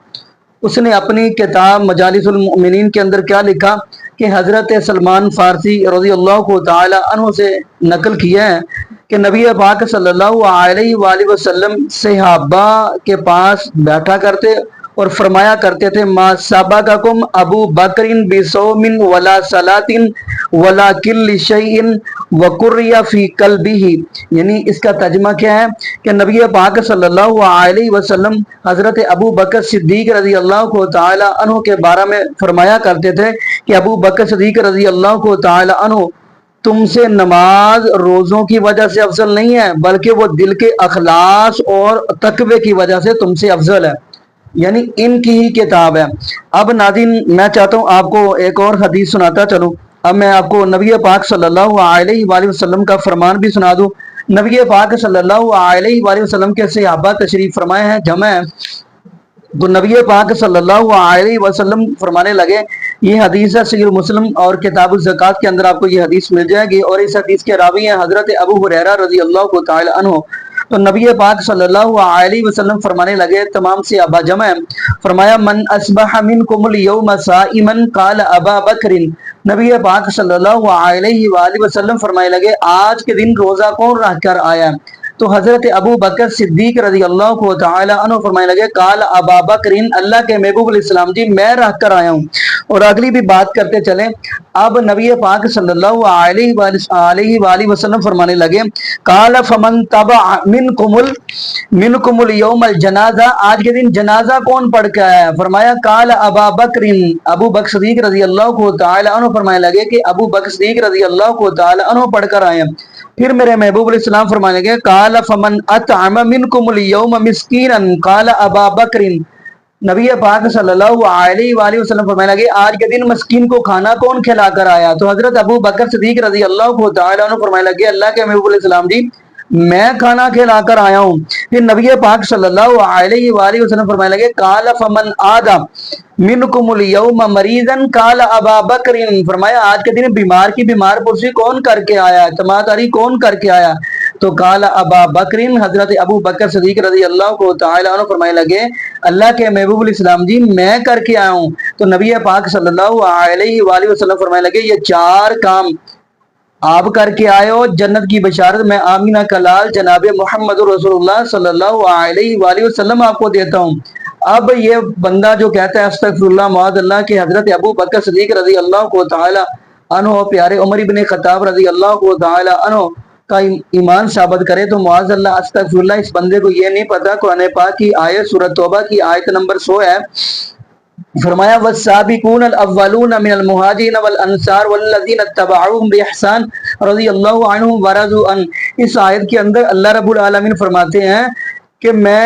Speaker 1: اس نے اپنی کتاب مجالس المؤمنین کے اندر کیا لکھا کہ حضرت سلمان فارسی رضی اللہ تعالی عنہ سے نقل کیا ہے کہ نبی پاک صلی اللہ علیہ وآلہ وسلم صحابہ کے پاس بیٹھا کرتے اور فرمایا کرتے تھے: ما سبقکم ابو بکر بصوم ولا صلاۃ ولا کل شیء وقرئ فی قلبہ. یعنی اس کا ترجمہ کیا ہے کہ نبی پاک صلی اللہ علیہ وسلم حضرت ابو بکر صدیق رضی اللہ تعالی عنہ کے بارے میں فرمایا کرتے تھے کہ ابو بکر صدیق رضی اللہ تعالی عنہ تم سے نماز روزوں کی وجہ سے افضل نہیں ہے، بلکہ وہ دل کے اخلاص اور تقوی کی وجہ سے تم سے افضل ہے. یعنی ان کی ہی کتاب ہے. اب ناظرین، میں چاہتا ہوں آپ کو ایک اور حدیث سناتا چلوں. اب میں آپ کو نبی پاک صلی اللہ علیہ وآلہ وسلم کا فرمان بھی سنا دوں. نبی پاک صلی اللہ علیہ وآلہ وسلم کے صحابہ تشریف فرمائے ہیں، جمع ہیں. تو نبی پاک صلی اللہ علیہ وسلم فرمانے لگے، یہ حدیث ہے صحیح مسلم اور کتاب الزکات کے اندر آپ کو یہ حدیث مل جائے گی، اور اس حدیث کے راوی ہیں حضرت ابو ہریرہ رضی اللہ تعالی عنہ. تو نبی پاک صلی اللہ علیہ وسلم فرمانے لگے، تمام صحابہ جمع ہیں، فرمایا: من اصبح منکم اليوم صائما قال ابا بکر. نبی پاک صلی اللہ علیہ وآلہ وسلم فرمانے لگے، آج کے دن روزہ کون رکھ کر آیا؟ تو حضرت ابو بکر صدیق رضی اللہ تعالی عنہ فرمانے لگے: قال ابا بکر، اللہ کے محبوب علیہ السلام جی میں رکھ کر آیا ہوں. اور اگلی بھی بات کرتے چلیں. اب نبی پاک صلی اللہ علیہ وآلہ وسلم فرمانے لگے: قال فمن تبع منکم اليوم الجنازہ. آج کے دن جنازہ کون پڑھ کے آیا ہے؟ فرمایا: قال ابا بکر. ابو بکر صدیق رضی اللہ تعالی عنہ فرمانے لگے کہ ابو بکر صدیق رضی اللہ تعالی عنہ پڑھ کر آئے ہیں. پھر میرے محبوب علیہ السلام فرمانے لگے: قال فمن اطعم منکم اليوم مسکینا. قال ابا بکر. نبی پاک صلی اللہ علیہ وآلہ وسلم فرمانے لگے: آج کے دن مسکین کو کھانا کون کھلا کر آیا؟ تو حضرت ابو بکر صدیق رضی اللہ تعالی عنہ فرمانے لگے: اللہ کے محبوب علیہ السلام جی میں کھانا کھلا کر آیا ہوں. پھر نبی پاک صلی اللہ علیہ وآلہ وسلم فرمانے لگے: قال فمن عاد منکم اليوم مریضا. قال ابا بکر. فرمایا آج کے دن بیمار کی بیمار پرسی کون کر کے آیا؟ تماتاری کون کر کے آیا؟ تو قال ابا بکر. حضرت ابو بکر صدیق رضی اللہ تعالی عنہ فرمانے لگے: اللہ کے محبوب علیہ السلام جی میں کر کے آیا ہوں. تو نبی پاک صلی اللہ علیہ وآلہ وسلم فرمانے لگے: یہ 4 کام آپ کر کے آئے ہو، جنت کی بشارت میں آمینہ کلال جناب محمد رسول اللہ صلی اللہ علیہ وآلہ وسلم آپ کو دیتا ہوں. اب یہ بندہ جو کہتا ہے استغفر اللہ معاذ اللہ کہ حضرت ابو بکر صدیق رضی اللہ تعالی عنہ پیارے عمر بن خطاب رضی اللہ تعالی عنہ کا ایمان ثابت کرے، تو معاذ اللہ استغفر اللہ، اس بندے کو یہ نہیں پتا قرآن پاک کی آیت سورۃ توبہ کی آیت نمبر 100 ہے. فرمایا: والسابقون الاولون من المہاجرین والانصار والذین اتبعوهم باحسان رضی اللہ عنہم ورضوا عنہ. اس آیت کے اندر اللہ رب العالمین فرماتے ہیں کہ میں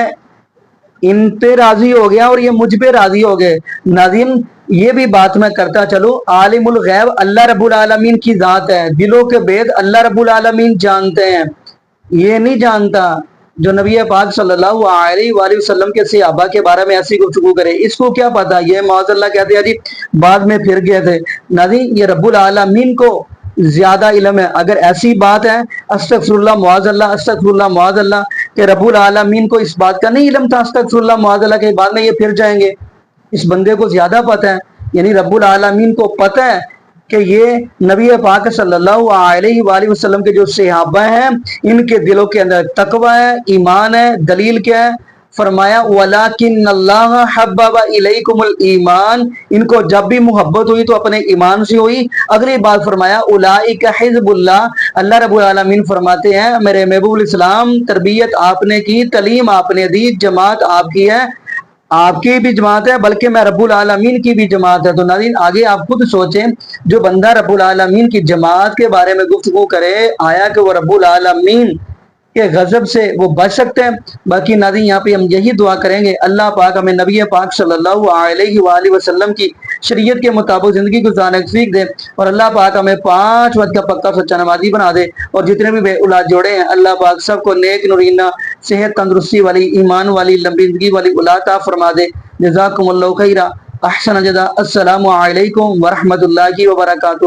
Speaker 1: ان پہ راضی ہو گیا اور یہ مجھ پہ راضی ہو گئے. ناظرین، یہ بھی بات میں کرتا چلو، عالم الغیب اللہ رب العالمین کی ذات ہے، دلوں کے بید اللہ رب العالمین جانتے ہیں. یہ نہیں جانتا جو نبی پاک صلی اللہ علیہ وآلہ وسلم کے صحابہ کے بارے میں ایسی گفتگو کرے، اس کو کیا پتا؟ یہ معاذ اللہ کہتے ہیں جی بعد میں پھر گئے تھے. ناظرین، یہ رب العالمین کو زیادہ علم ہے. اگر ایسی بات ہے استغفر اللہ معاذ اللہ، استغفر اللہ معاذ اللہ، کہ رب العالمین کو اس بات کا نہیں علم تھا استغفر اللہ معاذ اللہ کے بعد میں یہ پھر جائیں گے، اس بندے کو زیادہ پتہ ہے. یعنی رب العالمین کو پتہ ہے کہ یہ نبی پاک صلی اللہ علیہ وآلہ وسلم کے جو صحابہ ہیں ان کے دلوں کے اندر تقوی ہے، ایمان ہے. دلیل کیا ہے؟ فرمایا وَلَكِنَّ اللَّهَ حَبَّبَ إِلَيْكُمُ الْإِيمَانِ، ان کو جب بھی محبت ہوئی تو اپنے ایمان سے ہوئی۔ اگلی بات فرمایا اولئک حزب اللہ، اللہ رب العالمین فرماتے ہیں میرے محبوب علیہ السلام تربیت آپ نے کی، تعلیم آپ نے دی، جماعت آپ کی ہے، آپ کی بھی جماعت ہے بلکہ میں رب العالمین کی بھی جماعت ہے۔ تو ناظرین آگے آپ خود سوچیں، جو بندہ رب العالمین کی جماعت کے بارے میں گفتگو کرے، آیا کہ وہ رب العالمین کہ غضب سے وہ بچ سکتے ہیں۔ باقی ناظرین یہاں پہ ہم یہی دعا کریں گے اللہ پاک ہمیں نبی پاک صلی اللہ علیہ وآلہ وسلم کی شریعت کے مطابق زندگی گزارنے کی سیکھ دے، اور اللہ پاک ہمیں 5 وقت کا پکا سچا نمازی بنا دے، اور جتنے بھی بے اولاد جوڑے ہیں اللہ پاک سب کو نیک نورینہ صحت تندرستی والی ایمان والی لمبی زندگی والی اولاد عطا فرما دے۔ جزاکم اللہ خیرہ، احسن جزا، السلام علیکم ورحمۃ اللہ وبرکاتہ۔